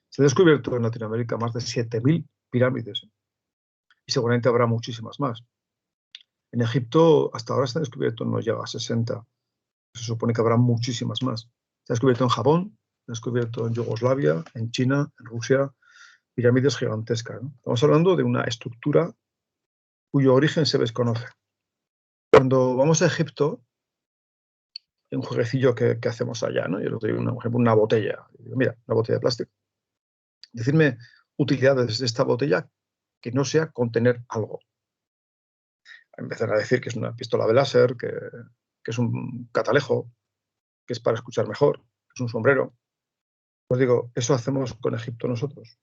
Se ha descubierto en Latinoamérica más de 7.000 pirámides y seguramente habrá muchísimas más. En Egipto hasta ahora se han descubierto, no llega a 60. Se supone que habrá muchísimas más. Se ha descubierto en Japón, se ha descubierto en Yugoslavia, en China, en Rusia, pirámides gigantescas, ¿no? Estamos hablando de una estructura cuyo origen se desconoce. Cuando vamos a Egipto, hay un jueguecillo que hacemos allá, ¿no? Yo les doy, por ejemplo, una botella. Digo, mira, una botella de plástico. Decidme utilidades de esta botella que no sea contener algo. Empezar a decir que es una pistola de láser, que es un catalejo, que es para escuchar mejor, que es un sombrero. Pues digo, eso hacemos con Egipto nosotros.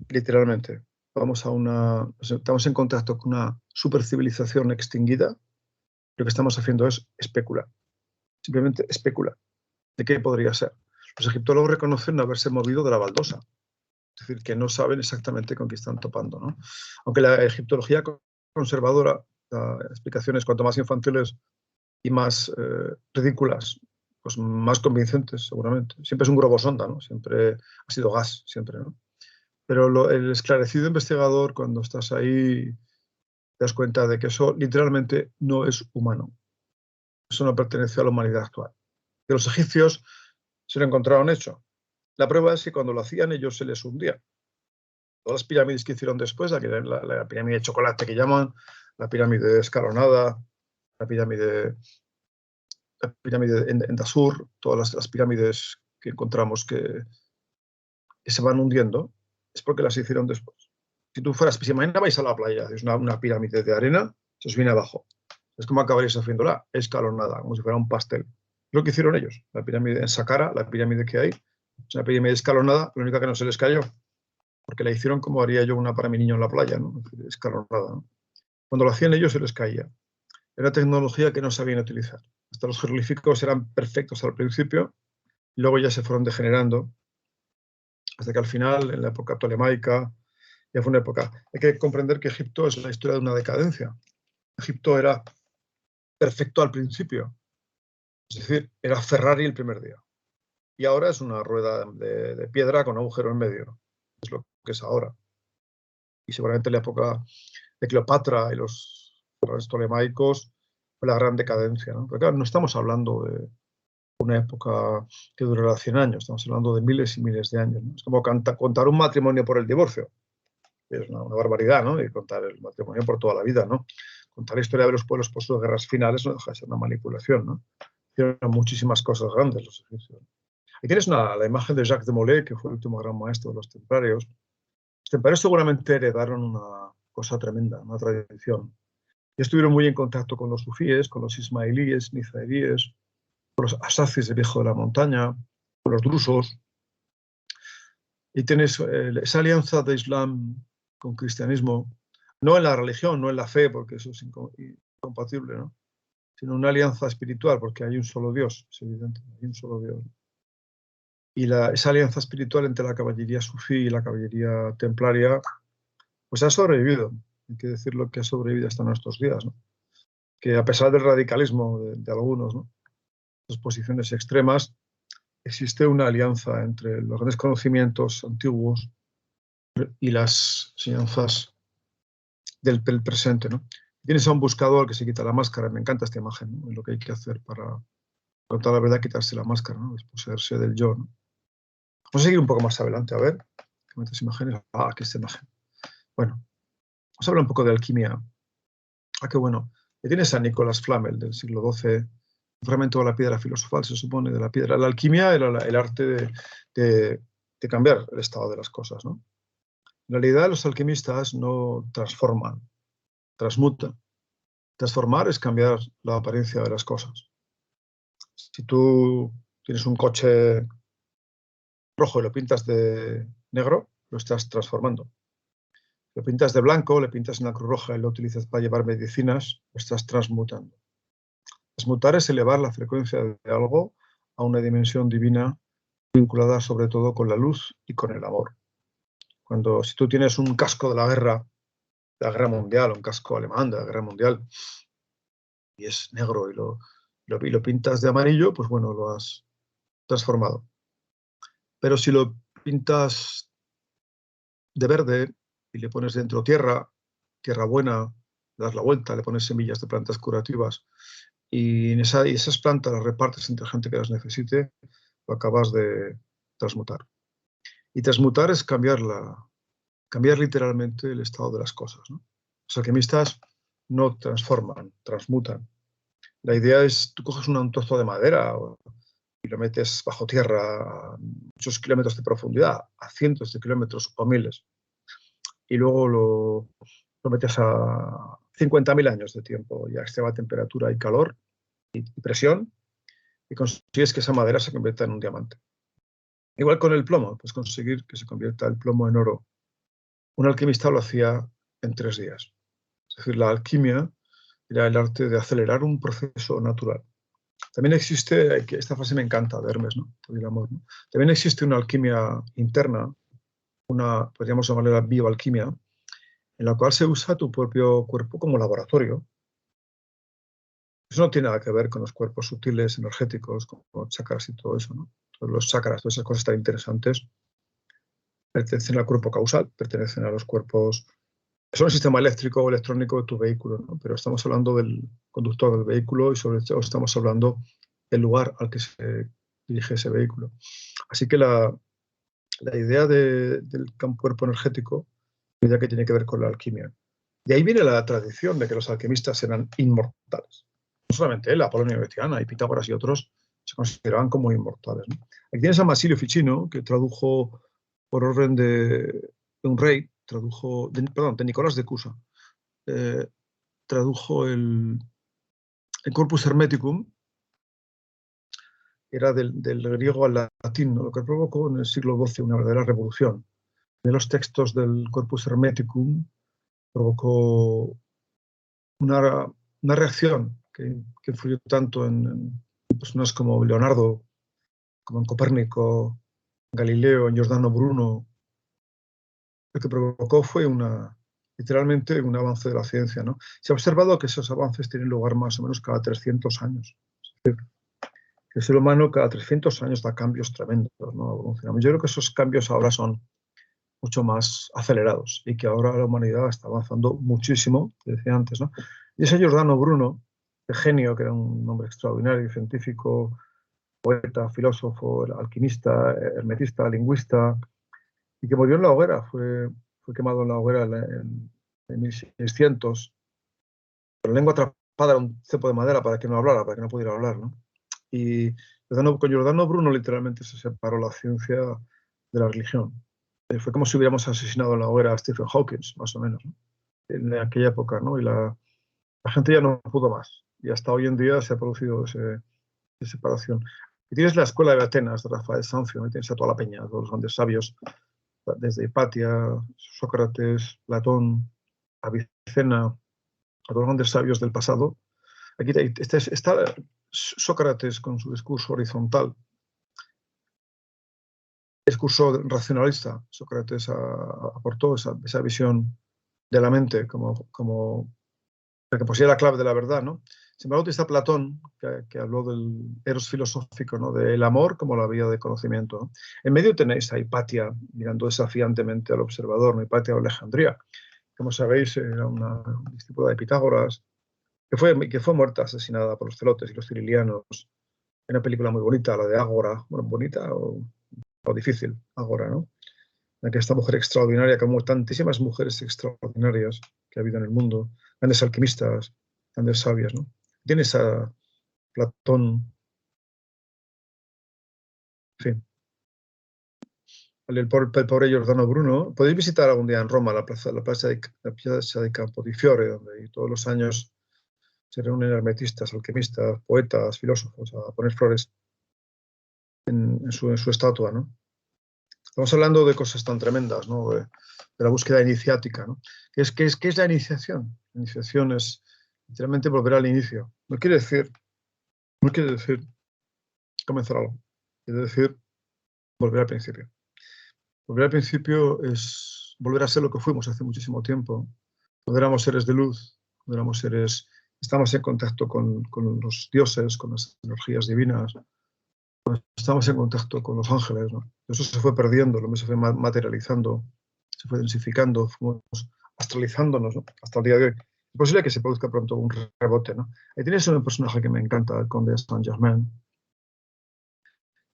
Literalmente. Estamos en contacto con una supercivilización extinguida. Lo que estamos haciendo es especular. Simplemente especular. ¿De qué podría ser? Los egiptólogos reconocen no haberse movido de la baldosa. Es decir, que no saben exactamente con qué están topando, ¿no? Aunque la egiptología conservadora da explicaciones cuanto más infantiles y más ridículas, pues más convincentes, seguramente. Siempre es un globo sonda, ¿no? Siempre ha sido gas, siempre, ¿no? Pero el esclarecido investigador, cuando estás ahí, te das cuenta de que eso literalmente no es humano. Eso no pertenece a la humanidad actual. Que los egipcios se lo encontraron hecho. La prueba es que cuando lo hacían ellos se les hundía. Todas las pirámides que hicieron después, la pirámide de chocolate que llaman, la pirámide escalonada, la pirámide en Dashur, todas las pirámides que encontramos que se van hundiendo, es porque las hicieron después. Si tú fueras, si mañana vais a la playa, es una pirámide de arena, se os viene abajo. Es como acabaréis haciéndola, escalonada, como si fuera un pastel. Es lo que hicieron ellos. La pirámide en Saqqara, la pirámide que hay, es una pirámide escalonada, la única que no se les cayó, porque la hicieron como haría yo una para mi niño en la playa, ¿no? Escalonada, ¿no? Cuando lo hacían ellos se les caía. Era tecnología que no sabían utilizar. Hasta los jeroglíficos eran perfectos al principio, y luego ya se fueron degenerando, hasta que al final, en la época tolemaica, ya fue una época. Hay que comprender que Egipto es la historia de una decadencia. Egipto era perfecto al principio, es decir, era Ferrari el primer día. Y ahora es una rueda de piedra con agujero en medio. Es lo que es ahora. Y seguramente en la época de Cleopatra y los tolemaicos fue la gran decadencia, ¿no? Porque claro, no estamos hablando de una época que durará 100 años, estamos hablando de miles y miles de años, ¿no? Es como contar un matrimonio por el divorcio. Es una barbaridad, ¿no? Y contar el matrimonio por toda la vida, ¿no? Contar la historia de los pueblos por sus guerras finales no deja de ser una manipulación, ¿no? Hicieron muchísimas cosas grandes los egipcios. Aquí tienes la imagen de Jacques de Molay, que fue el último gran maestro de los templarios. Los templarios seguramente heredaron una cosa tremenda, una tradición. Y estuvieron muy en contacto con los sufíes, con los ismailíes, nizaeríes, con los asafis del Viejo de la Montaña, con los drusos. Y tienes esa alianza de Islam con cristianismo, no en la religión, no en la fe, porque eso es incompatible, ¿no? Sino una alianza espiritual, porque hay un solo Dios, es evidente, hay un solo Dios. Y esa alianza espiritual entre la caballería sufí y la caballería templaria, pues ha sobrevivido. Hay que decirlo que ha sobrevivido hasta nuestros días, ¿no? Que a pesar del radicalismo de algunos, ¿no? Las posiciones extremas, existe una alianza entre los grandes conocimientos antiguos y las enseñanzas del presente, ¿no? Tienes a un buscador que se quita la máscara, me encanta esta imagen, ¿no? Es lo que hay que hacer para contar la verdad, quitarse la máscara, ¿no? Desposeerse del yo, ¿no? Vamos a seguir un poco más adelante, a ver, ¿qué metes imágenes? Ah, aquí esta imagen. Bueno, vamos a hablar un poco de alquimia. Ah, qué bueno. Y tienes a Nicolas Flamel del siglo XII, un fragmento de la piedra filosofal, se supone, de la piedra. La alquimia era el arte de cambiar el estado de las cosas, ¿no? En realidad los alquimistas no transforman, transmutan. Transformar es cambiar la apariencia de las cosas. Si tú tienes un coche rojo y lo pintas de negro, lo estás transformando. Lo pintas de blanco, le pintas una cruz roja y lo utilizas para llevar medicinas, lo estás transmutando. Transmutar es elevar la frecuencia de algo a una dimensión divina vinculada sobre todo con la luz y con el amor. Si tú tienes un casco de la Guerra Mundial, un casco alemán de la Guerra Mundial, y es negro y lo pintas de amarillo, pues bueno, lo has transformado. Pero si lo pintas de verde y le pones dentro tierra buena, le das la vuelta, le pones semillas de plantas curativas y esas plantas las repartes entre gente que las necesite, lo acabas de transmutar. Y transmutar es cambiar literalmente el estado de las cosas, ¿no? Los alquimistas no transforman, transmutan. La idea es, tú coges un trozo de madera y lo metes bajo tierra a muchos kilómetros de profundidad, a cientos de kilómetros o miles, y luego lo metes a 50.000 años de tiempo y a extrema temperatura y calor y presión, y consigues que esa madera se convierta en un diamante. Igual con el plomo, pues conseguir que se convierta el plomo en oro. Un alquimista lo hacía en 3 días. Es decir, la alquimia era el arte de acelerar un proceso natural. También existe, esta frase me encanta, de Hermes, ¿no? El amor, ¿no? También existe una alquimia interna, podríamos llamarle la bioalquimia, en la cual se usa tu propio cuerpo como laboratorio. Eso no tiene nada que ver con los cuerpos sutiles, energéticos, como chakras y todo eso, ¿no? Todos los chakras, todas esas cosas tan interesantes, pertenecen al cuerpo causal, pertenecen a los cuerpos. Son el sistema eléctrico o electrónico de tu vehículo, ¿no? Pero estamos hablando del conductor del vehículo y sobre todo estamos hablando del lugar al que se dirige ese vehículo. Así que la idea del cuerpo energético, la idea que tiene que ver con la alquimia. De ahí viene la tradición de que los alquimistas eran inmortales. No solamente él, Apolonio de Tiana y Pitágoras y otros se consideraban como inmortales, ¿no? Aquí tienes a Masilio Ficino, que tradujo por orden de un rey, de Nicolás de Cusa, tradujo el Corpus Hermeticum, era del griego al latín, ¿no? Lo que provocó en el siglo XII una verdadera revolución. De los textos del Corpus Hermeticum provocó una reacción que influyó tanto en personas como Leonardo, como en Copérnico, en Galileo, en Giordano Bruno. Lo que provocó fue literalmente un avance de la ciencia, ¿no? Se ha observado que esos avances tienen lugar más o menos cada 300 años. Es decir, que el ser humano cada 300 años da cambios tremendos, ¿no? Yo creo que esos cambios ahora son mucho más acelerados y que ahora la humanidad está avanzando muchísimo, te decía antes, ¿no? Y ese Giordano Bruno, de genio, que era un hombre extraordinario, científico, poeta, filósofo, alquimista, hermetista, lingüista, y que murió en la hoguera, fue quemado en la hoguera en 1600, con la lengua atrapada en un cepo de madera para que no hablara, para que no pudiera hablar, ¿no? Y con Giordano Bruno literalmente se separó la ciencia de la religión. Fue como si hubiéramos asesinado en la hoguera a Stephen Hawking, más o menos, ¿no? En aquella época, ¿no? Y la gente ya no pudo más. Y hasta hoy en día se ha producido esa separación. Y tienes la escuela de Atenas, de Rafael Sanzio, ¿no? Tienes a toda la peña, todos los grandes sabios, desde Hipatia, Sócrates, Platón, Avicena, a todos los grandes sabios del pasado. Aquí está Sócrates con su discurso horizontal, discurso racionalista. Sócrates aportó esa visión de la mente como la que posee la clave de la verdad, ¿no? Sin embargo, está Platón, que habló del eros filosófico, ¿no? Del amor como la vía de conocimiento, ¿no? En medio tenéis a Hipatia mirando desafiantemente al observador, ¿no? Hipatia de Alejandría. Como sabéis, era una discípula de Pitágoras, que fue muerta, asesinada por los celotes y los cirilianos. Hay una película muy bonita, la de Ágora, bueno, bonita o difícil, Ágora, ¿no? La que esta mujer extraordinaria, como tantísimas mujeres extraordinarias que ha habido en el mundo, grandes alquimistas, grandes sabias, ¿no? Tienes a Platón, en fin, el pobre Giordano Bruno. Podéis visitar algún día en Roma la plaza de Campo di Fiore, donde todos los años se reúnen hermetistas, alquimistas, poetas, filósofos a poner flores en su estatua, ¿no? Estamos hablando de cosas tan tremendas, ¿no? De la búsqueda iniciática, ¿no? ¿Qué es la iniciación? La iniciación es literalmente volver al inicio. No quiere decir comenzar algo. Quiere decir volver al principio. Volver al principio es volver a ser lo que fuimos hace muchísimo tiempo. Cuando éramos seres de luz, cuando éramos seres, estamos en contacto con los dioses, con las energías divinas, cuando estamos en contacto con los ángeles, ¿no? Eso se fue perdiendo, lo se fue materializando, se fue densificando, fuimos astralizándonos, ¿no? Hasta el día de hoy. Es posible que se produzca pronto un rebote, ¿no? Ahí tienes un personaje que me encanta, el conde de Saint-Germain.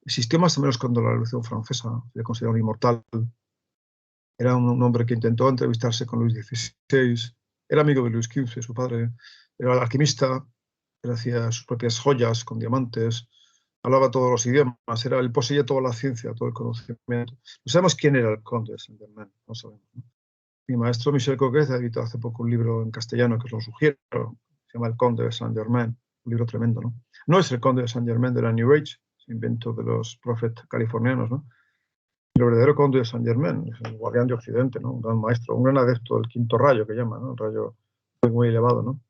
Existió más o menos cuando la Revolución Francesa se le consideró un inmortal. Era un hombre que intentó entrevistarse con Luis XVI, era amigo de Luis XV, su padre, era alquimista, él hacía sus propias joyas con diamantes, hablaba todos los idiomas, él poseía toda la ciencia, todo el conocimiento. No sabemos quién era el conde de Saint-Germain, no sabemos, ¿no? Mi maestro Michel Coquet ha editado hace poco un libro en castellano que os lo sugiero, se llama El Conde de Saint-Germain, un libro tremendo, ¿no? No es el Conde de Saint-Germain de la New Age, es invento de los profetas californianos, ¿no? El verdadero conde de Saint-Germain es el guardián de Occidente, ¿no? Un gran maestro, un gran adepto del quinto rayo que llama, ¿no? Un rayo muy, muy elevado, ¿no?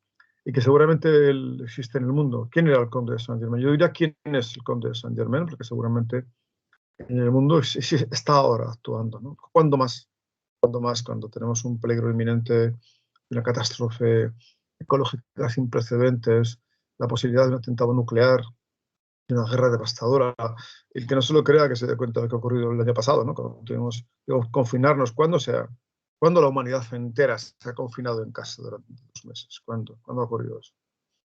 Y que seguramente él existe en el mundo. ¿Quién era el conde de Saint-Germain? Yo diría quién es el conde de Saint-Germain, porque seguramente en el mundo está ahora actuando, ¿no? ¿Cuándo más? ¿Cuándo más? Cuando tenemos un peligro inminente, una catástrofe ecológica sin precedentes, la posibilidad de un atentado nuclear, de una guerra devastadora. El que no se lo crea, que se dé cuenta de lo que ha ocurrido el año pasado, ¿no? Cuando tuvimos que confinarnos. ¿Cuándo la humanidad entera se ha confinado en casa durante 2 meses? ¿Cuándo ha ocurrido eso?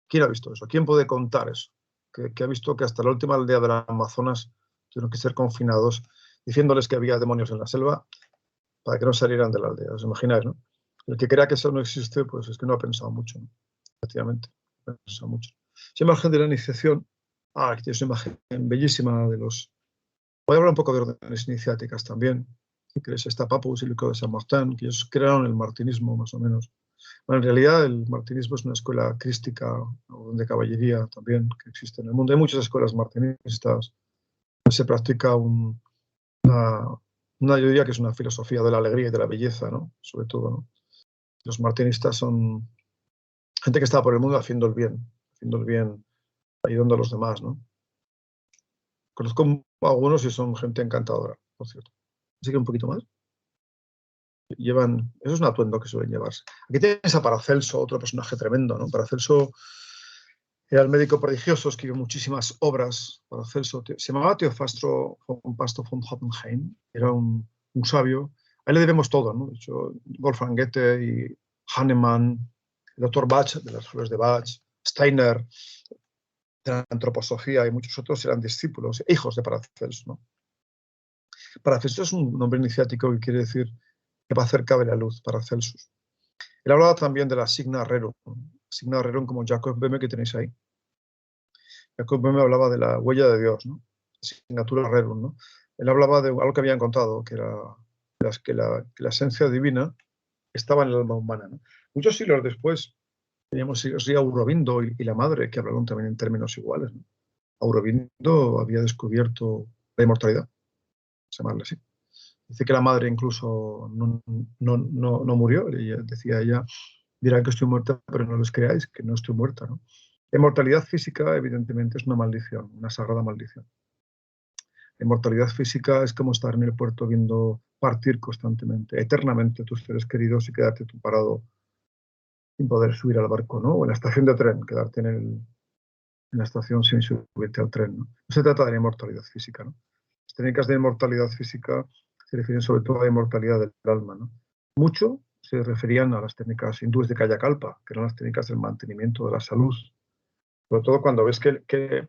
¿Quién ha visto eso? ¿Quién puede contar eso? Que ha visto que hasta la última aldea de las Amazonas tuvieron que ser confinados, diciéndoles que había demonios en la selva para que no salieran de la aldea. ¿Os imagináis, no? El que crea que eso no existe, pues es que no ha pensado mucho, ¿no? Efectivamente, no ha pensado mucho. Esa imagen de la iniciación, aquí tienes una imagen bellísima de los... Voy a hablar un poco de órdenes iniciáticas también, que es esta Papus y Luco de San Martín, que ellos crearon el martinismo, más o menos. Bueno, en realidad el martinismo es una escuela crística o de caballería también que existe en el mundo. Hay muchas escuelas martinistas. Se practica yo diría que es una filosofía de la alegría y de la belleza, ¿no? Sobre todo, ¿no? Los martinistas son gente que está por el mundo haciendo el bien, ayudando a los demás, ¿no? Conozco a algunos y son gente encantadora, por cierto. Así que un poquito más. Eso es un atuendo que suelen llevarse. Aquí tienes a Paracelso, otro personaje tremendo, ¿no? Paracelso era el médico prodigioso, escribió muchísimas obras. Paracelso se llamaba Teofastro von Pasto von Hoppenheim, era un sabio. A él le debemos todo, ¿no? De hecho, Wolfgang Goethe y Hahnemann, el doctor Bach, de las flores de Bach, Steiner, de la antroposofía y muchos otros eran discípulos, hijos de Paracelso, ¿no? Paracelso es un nombre iniciático que quiere decir que va cerca de la luz, Paracelsus. Él hablaba también de la signa rerum como Jacob Böhme que tenéis ahí. Jacob Böhme hablaba de la huella de Dios, ¿no? Signatura rerum, ¿no? Él hablaba de algo que había encontrado, que era que la esencia divina estaba en el alma humana, ¿no? Muchos siglos después teníamos a Aurobindo y la madre, que hablaron también en términos iguales, ¿no? Aurobindo había descubierto la inmortalidad, llamarle así. Dice que la madre incluso no murió, decía ella, dirán que estoy muerta, pero no les creáis, que no estoy muerta, ¿no? La inmortalidad física, evidentemente, es una maldición, una sagrada maldición. La inmortalidad física es como estar en el puerto viendo partir constantemente, eternamente a tus seres queridos y quedarte tú parado sin poder subir al barco, ¿no? O en la estación de tren, quedarte en la estación sin subirte al tren, ¿no? No se trata de la inmortalidad física, ¿no? Las técnicas de inmortalidad física se refieren sobre todo a la inmortalidad del alma, ¿no? Mucho se referían a las técnicas hindúes de Kayakalpa, que eran las técnicas del mantenimiento de la salud. Sobre todo cuando ves que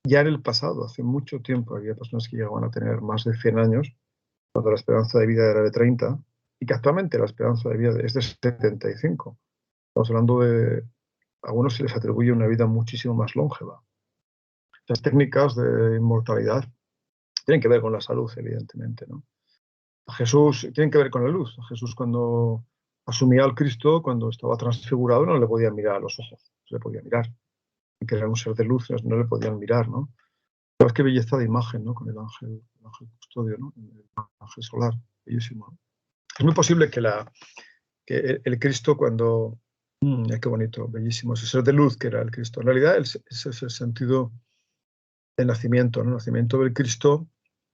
ya en el pasado, hace mucho tiempo, había personas que llegaban a tener más de 100 años, cuando la esperanza de vida era de 30, y que actualmente la esperanza de vida es de 75. Estamos hablando de, a algunos se les atribuye una vida muchísimo más longeva. Las técnicas de inmortalidad tienen que ver con la salud, evidentemente, ¿no? A Jesús tienen que ver con la luz. A Jesús cuando asumía al Cristo, cuando estaba transfigurado, no le podían mirar a los ojos, no se le podía mirar. Y que era un ser de luz, no le podían mirar, ¿no? Pero es que belleza de imagen, ¿no? Con el ángel custodio, ¿no? El ángel solar, bellísimo, ¿no? Es muy posible que el Cristo cuando... qué bonito, bellísimo, ese ser de luz que era el Cristo. En realidad ese es el sentido del nacimiento, ¿no? El nacimiento del Cristo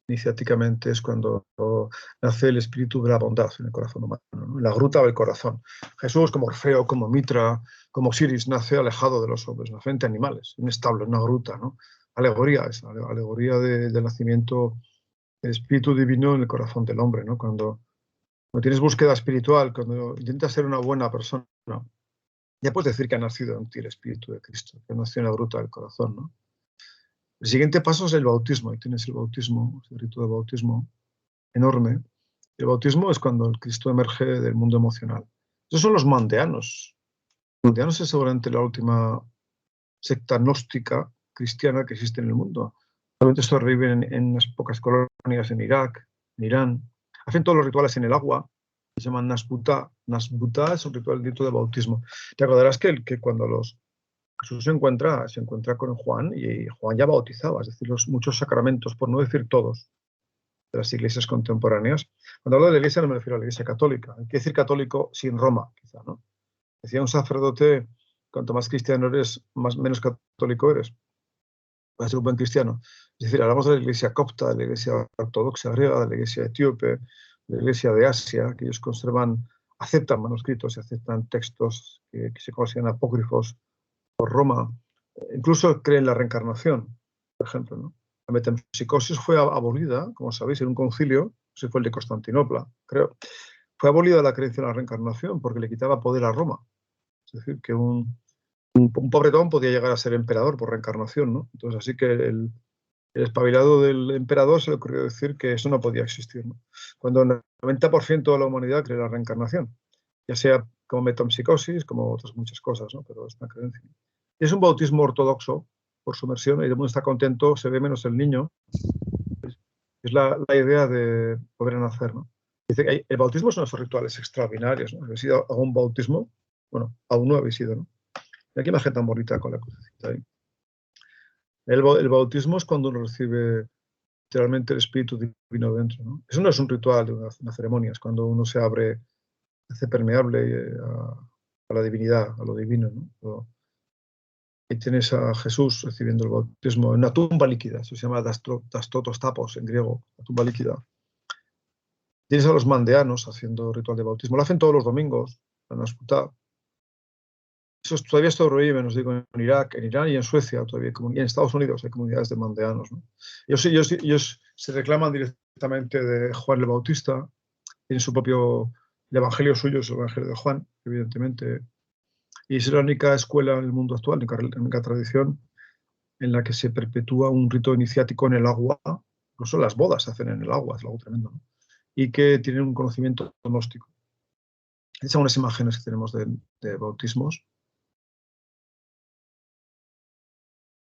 iniciáticamente es cuando nace el espíritu de la bondad en el corazón humano, ¿no? En la gruta del corazón. Jesús, como Orfeo, como Mitra, como Osiris, nace alejado de los hombres, nace entre animales, en un establo, en una gruta, ¿no? Alegoría del nacimiento del espíritu divino en el corazón del hombre, ¿no? Cuando tienes búsqueda espiritual, cuando intentas ser una buena persona, ya puedes decir que ha nacido en ti el Espíritu de Cristo, que nació en la gruta del corazón, ¿no? El siguiente paso es el bautismo. Ahí tienes el bautismo, el rito de bautismo enorme. El bautismo es cuando el Cristo emerge del mundo emocional. Esos son los mandeanos. Los mandeanos es seguramente la última secta gnóstica cristiana que existe en el mundo. Realmente estos reviven en unas pocas colonias en Irak, en Irán. Hacen todos los rituales en el agua, que se llaman Nasbutá. Nasbutá es un rito de bautismo. Te acordarás que cuando Jesús se encuentra con Juan y Juan ya bautizaba, es decir, muchos sacramentos, por no decir todos, de las iglesias contemporáneas. Cuando hablo de la iglesia no me refiero a la iglesia católica. Hay que decir católico sin Roma, quizá, ¿no? Decía un sacerdote, cuanto más cristiano eres, menos católico eres. Vas a ser un buen cristiano. Es decir, hablamos de la iglesia copta, de la iglesia ortodoxa griega, de la iglesia etíope, de la iglesia de Asia, que ellos aceptan manuscritos y aceptan textos que se consideran apócrifos por Roma. Incluso creen en la reencarnación, por ejemplo, ¿no? La metempsicosis fue abolida, como sabéis, en un concilio, ese fue el de Constantinopla, creo. Fue abolida la creencia en la reencarnación porque le quitaba poder a Roma. Es decir, que un pobretón podía llegar a ser emperador por reencarnación, ¿no? Entonces, así que el espabilado del emperador se le ocurrió decir que eso no podía existir, ¿no? Cuando el 90% de la humanidad cree en la reencarnación, ya sea como metempsicosis, como otras muchas cosas, ¿no? Pero es una creencia. Es un bautismo ortodoxo por sumersión y todo el mundo está contento, se ve menos el niño. Es la idea de poder nacer, ¿no? Dice que el bautismo son esos rituales extraordinarios, ¿no? ¿Habéis ido a un bautismo? Bueno, aún no habéis ido, ¿no? Y aquí imagen tan bonita con la crucecita ahí. El bautismo es cuando uno recibe literalmente el Espíritu Divino dentro, ¿no? Eso no es un ritual de una ceremonia, es cuando uno se abre, hace permeable a la divinidad, a lo divino, ¿no? Ahí tienes a Jesús recibiendo el bautismo en una tumba líquida, eso se llama dastotos tapos en griego, la tumba líquida. Tienes a los mandeanos haciendo ritual de bautismo, lo hacen todos los domingos, la Nasbutá. Eso todavía sobrevive, os digo, en Irak, en Irán y en Suecia, todavía, y en Estados Unidos hay comunidades de mandeanos, ¿no? Ellos se reclaman directamente de Juan el Bautista, tienen su propio, el evangelio suyo es el evangelio de Juan, evidentemente, y es la única escuela en el mundo actual, la única tradición en la que se perpetúa un rito iniciático en el agua, incluso las bodas se hacen en el agua, es algo tremendo, ¿no? Y que tienen un conocimiento gnóstico. Estas son unas imágenes que tenemos de bautismos.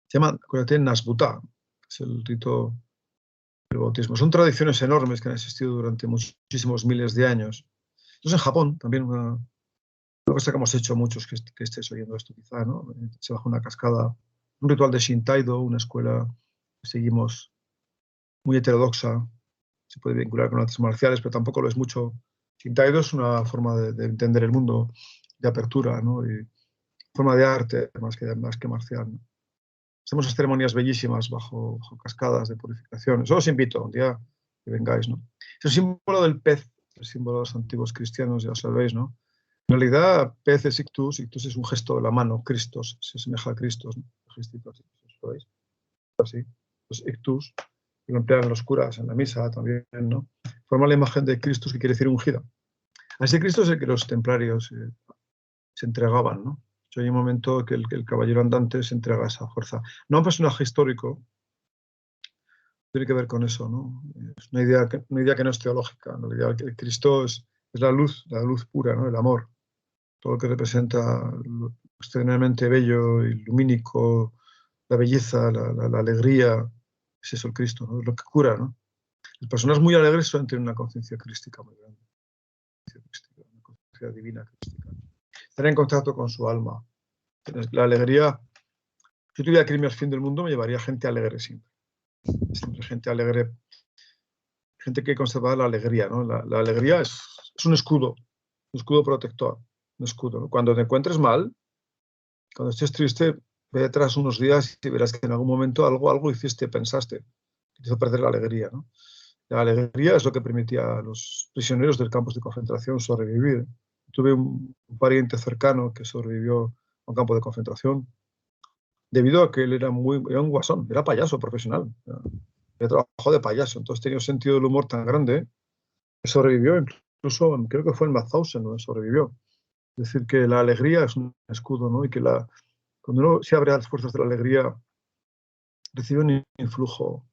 Se llama, acuérdate, Nasbutá, que es el rito del bautismo. Son tradiciones enormes que han existido durante muchísimos miles de años. Entonces en Japón también una cosa que hemos hecho muchos que estés oyendo esto quizá, ¿no? Se baja una cascada, un ritual de Shintaido, una escuela que seguimos muy heterodoxa, se puede vincular con artes marciales, pero tampoco lo es mucho. Shintaido es una forma de entender el mundo, de apertura, ¿no? Y forma de arte más que marcial, ¿no? Hacemos ceremonias bellísimas bajo cascadas de purificación. Eso os invito un día que vengáis, ¿no? Es el símbolo del pez, el símbolo de los antiguos cristianos, ya sabéis, ¿no? En realidad, pez es ictus es un gesto de la mano, Christos, se asemeja a Cristo, ¿no? El gestito así, ¿lo veis? Así, pues ictus, lo emplean los curas en la misa también, ¿no? Forma la imagen de Cristo, que quiere decir ungido. A ese Cristo es el que los templarios se entregaban, ¿no? Hay un momento que el caballero andante se entrega a esa fuerza. No un personaje histórico, tiene que ver con eso, ¿no? Es una idea que no es teológica, ¿no? La idea que Cristo es la luz pura, ¿no? El amor, todo lo que representa lo extraordinariamente bello y lumínico, la belleza, la alegría, es eso el Cristo, ¿no? Es lo que cura, ¿no? Las personas muy alegres suelen tener una conciencia crística muy grande, una conciencia divina crística. Estar en contacto con su alma. La alegría, si yo tuviera que irme al fin del mundo, me llevaría gente alegre siempre. Siempre gente alegre, gente que conserva la alegría, ¿no? La alegría es un escudo protector, un escudo, ¿no? Cuando te encuentres mal, cuando estés triste, ve detrás unos días y verás que en algún momento algo hiciste, pensaste, que te hizo perder la alegría, ¿no? La alegría es lo que permitía a los prisioneros del campos de concentración sobrevivir. Tuve un pariente cercano que sobrevivió a un campo de concentración debido a que él era un guasón, era payaso profesional. Había trabajado de payaso, entonces tenía un sentido del humor tan grande que sobrevivió, incluso creo que fue en Mauthausen donde sobrevivió. Es decir, que la alegría es un escudo, ¿no? Y que cuando uno se abre a las fuerzas de la alegría, recibe un influjo,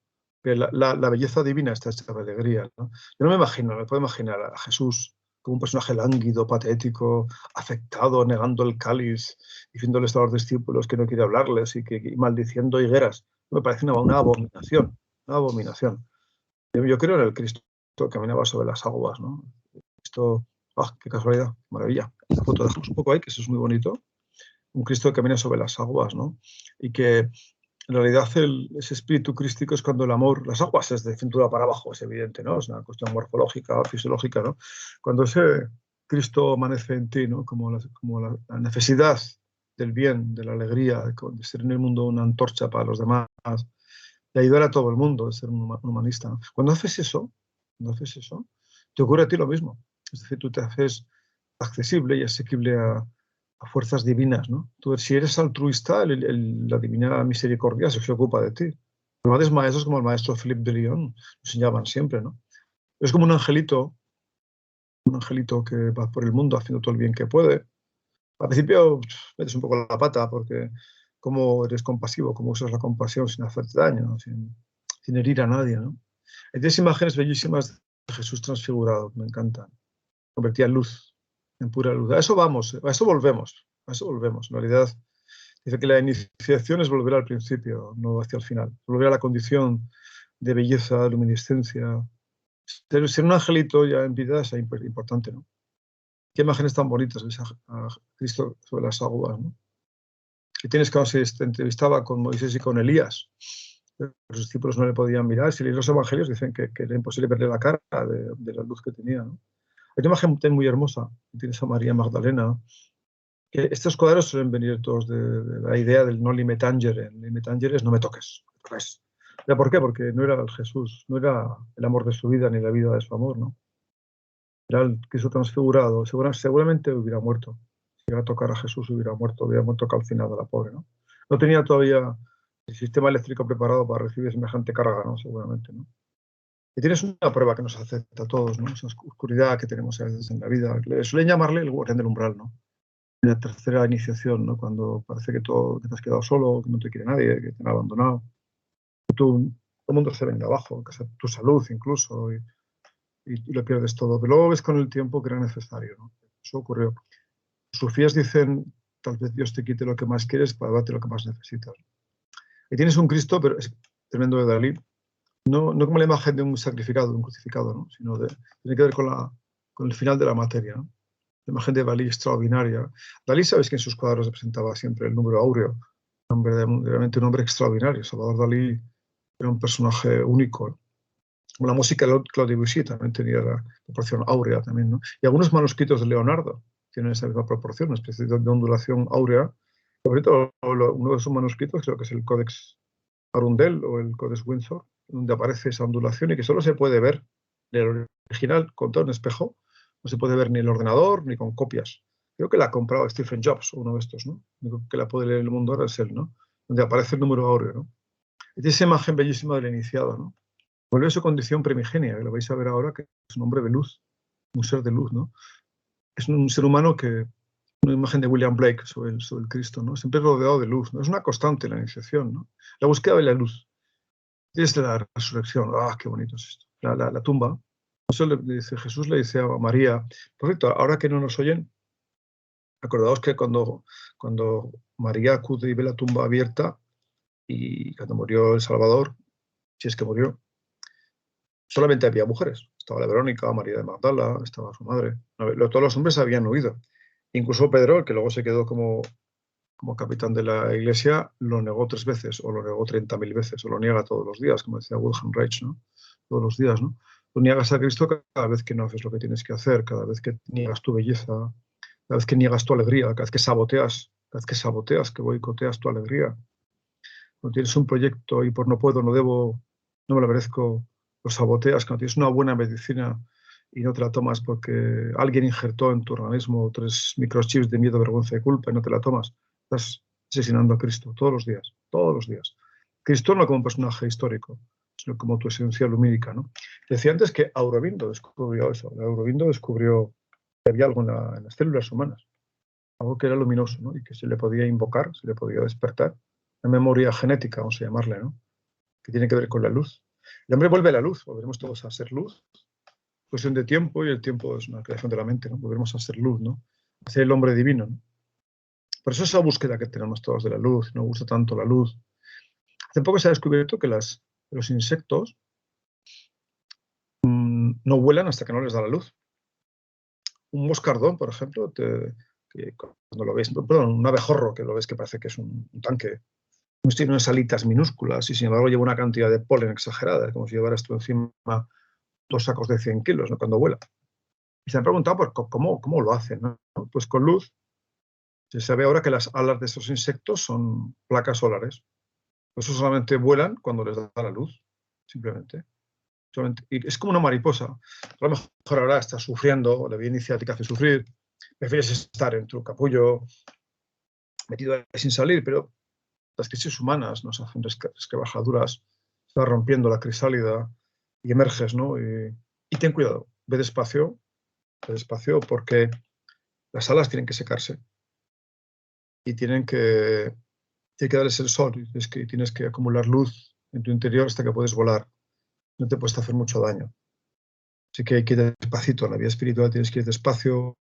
que la belleza divina está hecha de alegría, ¿no? Yo no me puedo imaginar a Jesús como un personaje lánguido, patético, afectado, negando el cáliz, diciéndoles a los discípulos que no quiere hablarles y maldiciendo higueras. Me parece una abominación, una abominación. Yo creo en el Cristo que caminaba sobre las aguas, ¿no? Esto, qué casualidad, maravilla. La foto dejamos un poco ahí, que eso es muy bonito. Un Cristo que camina sobre las aguas, ¿no? Y que en realidad ese espíritu crístico es cuando el amor, las aguas es de cintura para abajo, es evidente, ¿no? Es una cuestión morfológica, fisiológica, ¿no? Cuando ese Cristo amanece en ti, ¿no? Como la necesidad del bien, de la alegría, de ser en el mundo una antorcha para los demás, de ayudar a todo el mundo, de ser un humanista, ¿no? Cuando haces eso, te ocurre a ti lo mismo. Es decir, tú te haces accesible y asequible a fuerzas divinas, ¿no? Tú, si eres altruista, la divina misericordia se ocupa de ti. Los grandes maestros, como el maestro Philippe de Lyon, nos enseñaban siempre, ¿no? Es como un angelito que va por el mundo haciendo todo el bien que puede. Al principio metes un poco la pata porque cómo eres compasivo, cómo usas la compasión sin hacerte daño, sin herir a nadie, ¿no? Hay tres imágenes bellísimas de Jesús transfigurado, me encantan. Convertía en luz, en pura luz. A eso vamos, a eso volvemos, En realidad, dice que la iniciación es volver al principio, no hacia el final. Volver a la condición de belleza, de luminiscencia. Ser un angelito ya en vida es importante, ¿no? Qué imágenes tan bonitas, ves a Cristo sobre las aguas, ¿no? Y tienes que se entrevistaba con Moisés y con Elías. Los discípulos no le podían mirar. Si lees los evangelios dicen que era imposible verle la cara de la luz que tenía, ¿no? Hay una imagen muy hermosa. Tienes a María Magdalena. Que estos cuadros suelen venir todos de la idea del non lime tangere. Lime tangere es no me toques. ¿Por qué? Porque no era el Jesús, no era el amor de su vida ni la vida de su amor, ¿no? Era el Cristo transfigurado. Seguramente hubiera muerto. Si iba a tocar a Jesús, hubiera muerto calcinada la pobre, ¿no? No tenía todavía el sistema eléctrico preparado para recibir semejante carga, ¿no? Seguramente, ¿no? Y tienes una prueba que nos acepta a todos, ¿no? Esa oscuridad que tenemos a veces en la vida. Suelen llamarle el guardián del umbral, ¿no? La tercera iniciación, ¿no? Cuando parece que te has quedado solo, que no te quiere nadie, que te han abandonado. Todo el mundo se venga abajo, tu salud incluso, y lo pierdes todo. Pero luego ves con el tiempo que era necesario, ¿no? Eso ocurrió. Los sufíes dicen, tal vez Dios te quite lo que más quieres para darte lo que más necesitas. Y tienes un Cristo, pero es tremendo de Dalí, no como la imagen de un sacrificado, de un crucificado, ¿no? Sino tiene que ver con el final de la materia, ¿no? La imagen de Dalí extraordinaria. Dalí, sabes que en sus cuadros representaba siempre el número áureo, realmente un hombre extraordinario. Salvador Dalí era un personaje único. La música de Claude Debussy también tenía la proporción áurea también, ¿no? Y algunos manuscritos de Leonardo tienen esa misma proporción, una especie de ondulación áurea. Uno de sus manuscritos creo que es el Codex Arundel o el Codex Windsor, donde aparece esa ondulación y que solo se puede ver en el original con todo un espejo. No se puede ver ni en el ordenador ni con copias. Creo que la ha comprado Stephen Jobs, uno de estos, ¿no? El único que la puede leer en el mundo ahora es él, ¿no? Donde aparece el número áureo, ¿no? Y esa imagen bellísima del iniciado, ¿no? Vuelve a su condición primigenia, que lo vais a ver ahora, que es un hombre de luz, un ser de luz, ¿no? Es un ser humano que, una imagen de William Blake sobre el Cristo, ¿no? Siempre rodeado de luz, ¿no? Es una constante la iniciación, ¿no? La búsqueda de la luz. Desde la resurrección, qué bonito es esto. La tumba. Eso Jesús le dice a María, por cierto, ahora que no nos oyen, acordaos que cuando María acude y ve la tumba abierta y cuando murió el Salvador, si es que murió, solamente había mujeres. Estaba la Verónica, María de Magdala, estaba su madre. Todos los hombres habían huido. Incluso Pedro, el que luego se quedó como capitán de la iglesia, lo negó 3 veces, o lo negó 30.000 veces, o lo niega todos los días, como decía Wilhelm Reich, ¿no? Todos los días, ¿no? Lo niegas a Cristo cada vez que no haces lo que tienes que hacer, cada vez que niegas tu belleza, cada vez que niegas tu alegría, cada vez que saboteas, que boicoteas tu alegría. Cuando tienes un proyecto y por no puedo, no debo, no me lo merezco, lo saboteas. Cuando tienes una buena medicina y no te la tomas porque alguien injertó en tu organismo 3 microchips de miedo, vergüenza y culpa y no te la tomas, estás asesinando a Cristo todos los días, todos los días. Cristo no como un personaje histórico, sino como tu esencia lumínica, ¿no? Decía antes que Aurobindo descubrió eso. Aurobindo descubrió que había algo en las células humanas. algo que era luminoso, ¿no? Y que se le podía invocar, se le podía despertar. Una memoria genética, vamos a llamarle, ¿no? Que tiene que ver con la luz. El hombre vuelve a la luz, volveremos todos a ser luz. Cuestión de tiempo, y el tiempo es una creación de la mente, ¿no? Volveremos a ser luz, ¿no? A ser el hombre divino, ¿no? Por eso esa búsqueda que tenemos todos de la luz, nos gusta tanto la luz. Hace poco se ha descubierto que los insectos no vuelan hasta que no les da la luz. Un moscardón, por ejemplo, que cuando lo ves, perdón, un abejorro, que lo ves que parece que es un tanque, tiene unas alitas minúsculas y sin embargo lleva una cantidad de polen exagerada, como si llevaras tú encima 2 sacos de 100 kilos, ¿no? Cuando vuela. Y se han preguntado pues, cómo lo hacen, ¿no? Pues con luz. Se sabe ahora que las alas de esos insectos son placas solares. Por eso solamente vuelan cuando les da la luz, simplemente. Y es como una mariposa. A lo mejor ahora estás sufriendo, la vida inicial te hace sufrir, prefieres estar en tu capullo, metido ahí sin salir, pero las crisis humanas nos hacen resquebrajaduras, se va rompiendo la crisálida y emerges, ¿no? Y ten cuidado, ve despacio, porque las alas tienen que secarse y tienen que darles el sol, y tienes que acumular luz en tu interior hasta que puedes volar. No te puedes hacer mucho daño. Así que hay que ir despacito. En la vida espiritual tienes que ir despacio,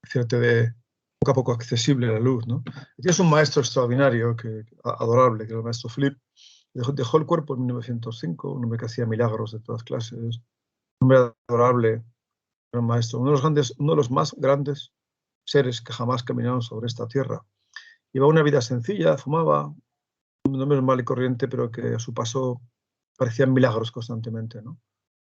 hacerte de poco a poco accesible a la luz, ¿no? Y tienes un maestro extraordinario, adorable, que era el maestro Philip. Dejó el cuerpo en 1905, un hombre que hacía milagros de todas clases, un hombre adorable, gran maestro, uno de los más grandes seres que jamás caminaron sobre esta tierra. Llevaba una vida sencilla, fumaba, un hombre normal y corriente, pero que a su paso parecían milagros constantemente, ¿no?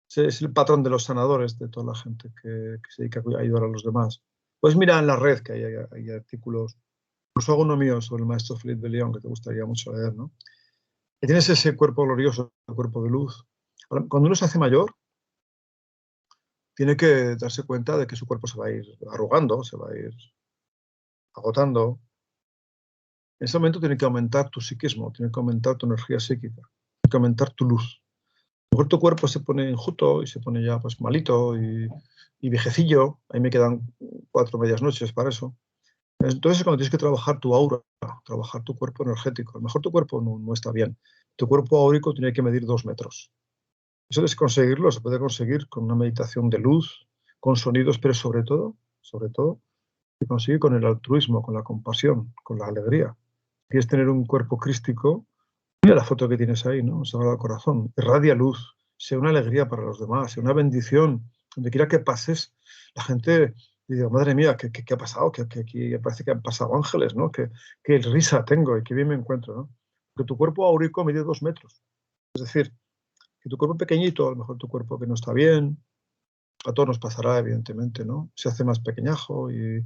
Es el patrón de los sanadores, de toda la gente que se dedica a ayudar a los demás. Pues mira en la red que hay artículos, incluso hago uno mío sobre el maestro Philippe de León, que te gustaría mucho leer, ¿no? Y tienes ese cuerpo glorioso, el cuerpo de luz. Cuando uno se hace mayor, tiene que darse cuenta de que su cuerpo se va a ir arrugando, se va a ir agotando. En ese momento tiene que aumentar tu psiquismo, tiene que aumentar tu energía psíquica, tiene que aumentar tu luz. A lo mejor tu cuerpo se pone enjuto y se pone ya pues malito y viejecillo. Ahí me quedan 4 medias noches para eso. Entonces es cuando tienes que trabajar tu aura, trabajar tu cuerpo energético. A lo mejor tu cuerpo no está bien. Tu cuerpo áurico tiene que medir 2 metros. Eso es conseguirlo, se puede conseguir con una meditación de luz, con sonidos, pero sobre todo, se consigue con el altruismo, con la compasión, con la alegría. Quieres tener un cuerpo crístico, mira la foto que tienes ahí, ¿no? Sagrado Corazón, irradia luz, sea una alegría para los demás, sea una bendición. Donde quiera que pases, la gente dice, madre mía, ¿qué ha pasado? Que aquí parece que han pasado ángeles, ¿no? Que risa tengo y qué bien me encuentro, ¿no? Porque tu cuerpo áurico mide 2 metros. Es decir, que tu cuerpo pequeñito, a lo mejor tu cuerpo que no está bien, a todos nos pasará, evidentemente, ¿no? Se hace más pequeñajo y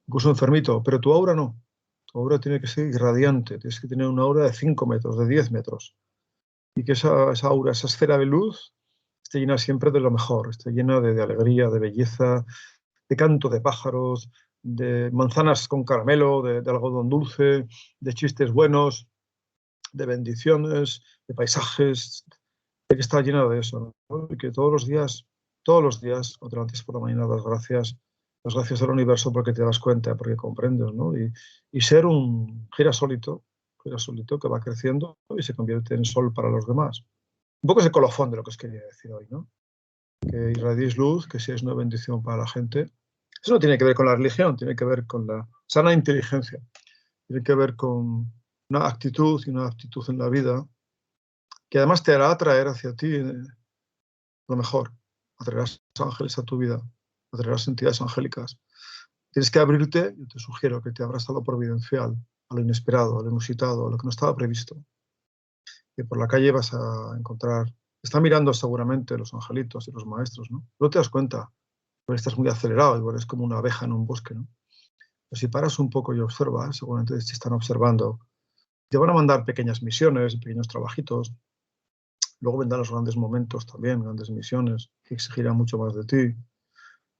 incluso enfermito, pero tu aura no. Tu aura tiene que ser irradiante, tienes que tener una aura de 5 metros, de 10 metros. Y que esa aura, esa esfera de luz, esté llena siempre de lo mejor, esté llena de alegría, de belleza, de canto de pájaros, de manzanas con caramelo, de algodón dulce, de chistes buenos, de bendiciones, de paisajes, de que está llena de eso, ¿no? Y que todos los días, cuando te levantes por la mañana, das gracias al universo porque te das cuenta, porque comprendes, ¿no? Y ser un girasólito que va creciendo y se convierte en sol para los demás. Un poco es el colofón de lo que os quería decir hoy, ¿no? Que irradiéis luz, que seáis una bendición para la gente. Eso no tiene que ver con la religión, tiene que ver con la sana inteligencia, tiene que ver con una actitud y una aptitud en la vida que además te hará atraer hacia ti lo mejor. Atraerás ángeles a tu vida, atraerás entidades angélicas. Tienes que abrirte, yo te sugiero que te abras a lo providencial, a lo inesperado, a lo inusitado, a lo que no estaba previsto. Y por la calle vas a encontrar, están mirando seguramente los angelitos y los maestros, ¿no? No te das cuenta, porque estás muy acelerado, igual es como una abeja en un bosque, ¿no? Pero si paras un poco y observas, seguramente te están observando. Te van a mandar pequeñas misiones, pequeños trabajitos. Luego vendrán los grandes momentos también, grandes misiones, que exigirán mucho más de ti.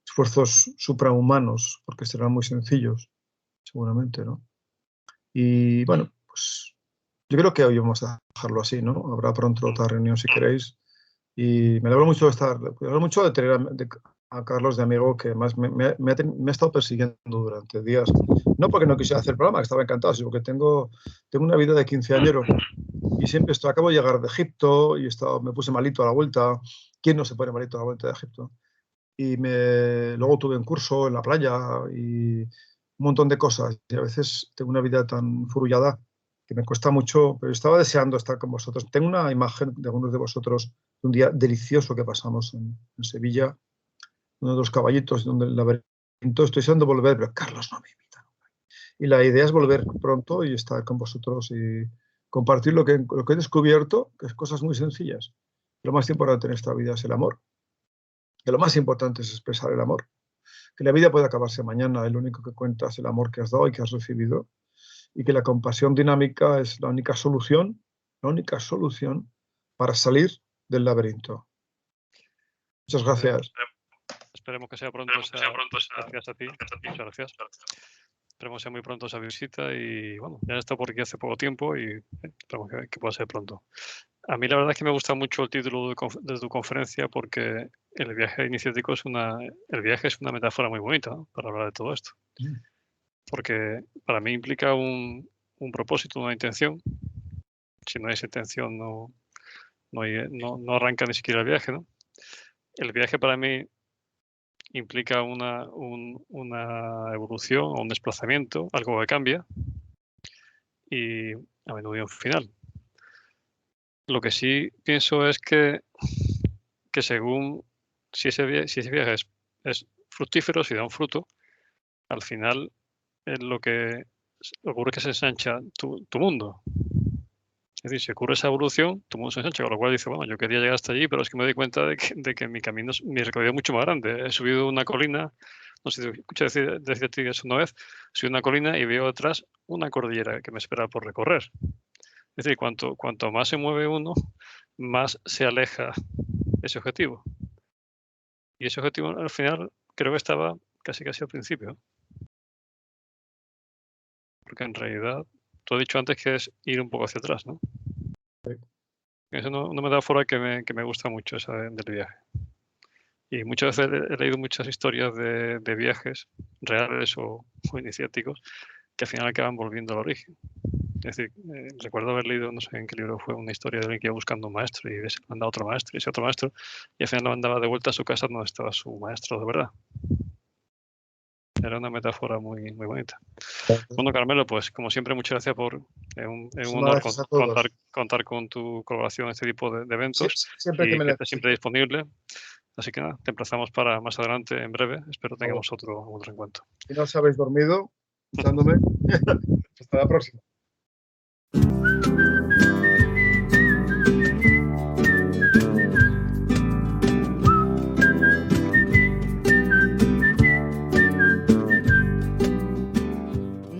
Esfuerzos suprahumanos, porque serán muy sencillos, seguramente, ¿no? Y bueno, pues yo creo que hoy vamos a dejarlo así, ¿no? Habrá pronto otra reunión si queréis. Y me alegro mucho de estar, me alegro mucho de a Carlos de amigo que más me ha estado persiguiendo durante días. No porque no quisiera hacer el programa, que estaba encantado, sino porque tengo una vida de quinceañero y siempre acabo de llegar de Egipto y me puse malito a la vuelta. ¿Quién no se pone malito a la vuelta de Egipto? Y luego tuve un curso en la playa y un montón de cosas. Y a veces tengo una vida tan furullada que me cuesta mucho, pero estaba deseando estar con vosotros. Tengo una imagen de algunos de vosotros de un día delicioso que pasamos en Sevilla, uno de los caballitos, donde el laberinto. Estoy deseando volver, pero Carlos no me invita. Y la idea es volver pronto y estar con vosotros y compartir lo que he descubierto, que es cosas muy sencillas. Lo más importante en esta vida es el amor. Que lo más importante es expresar el amor. Que la vida puede acabarse mañana, lo único que cuenta es el amor que has dado y que has recibido. Y que la compasión dinámica es la única solución para salir del laberinto. Muchas gracias. Esperemos que sea pronto. Gracias a ti. Muchas gracias. Esperemos que sea muy pronto esa visita y bueno, ya he estado por aquí hace poco tiempo y esperemos que pueda ser pronto. A mí la verdad es que me gusta mucho el título de tu conferencia porque el viaje iniciático es una metáfora muy bonita, ¿no?, para hablar de todo esto. Porque para mí implica un propósito, una intención. Si no hay esa intención, no arranca ni siquiera el viaje, ¿no? El viaje para mí implica una evolución o un desplazamiento, algo que cambia y a menudo hay un final. Lo que sí pienso es que según si ese viaje es fructífero, si da un fruto, al final lo que ocurre es que se ensancha tu mundo. Es decir, si ocurre esa evolución, tu mundo se ensancha, con lo cual dice, bueno, yo quería llegar hasta allí, pero es que me doy cuenta de que mi camino, mi recorrido es mucho más grande. He subido una colina, no sé si te escuché decirte eso una vez, subí una colina y veo detrás una cordillera que me espera por recorrer. Es decir, cuanto más se mueve uno, más se aleja ese objetivo. Y ese objetivo al final creo que estaba casi al principio. Porque en realidad, tú has dicho antes que es ir un poco hacia atrás, ¿no? Sí. Es una metáfora que me gusta mucho, esa del viaje. Y muchas veces he leído muchas historias de viajes reales o iniciáticos que al final acaban volviendo al origen. Es decir, recuerdo haber leído, no sé en qué libro fue, una historia de alguien que iba buscando un maestro y se mandaba otro maestro y ese otro maestro y al final lo mandaba de vuelta a su casa donde estaba su maestro de verdad. Era una metáfora muy, muy bonita. Bueno, Carmelo, pues como siempre, muchas gracias por un honor contar con tu colaboración en este tipo de eventos siempre y que me que estés necesites. siempre disponible. Así que nada, te emplazamos para más adelante, en breve. Espero tengamos otro encuentro. Si no os habéis dormido, escuchándome, hasta la próxima.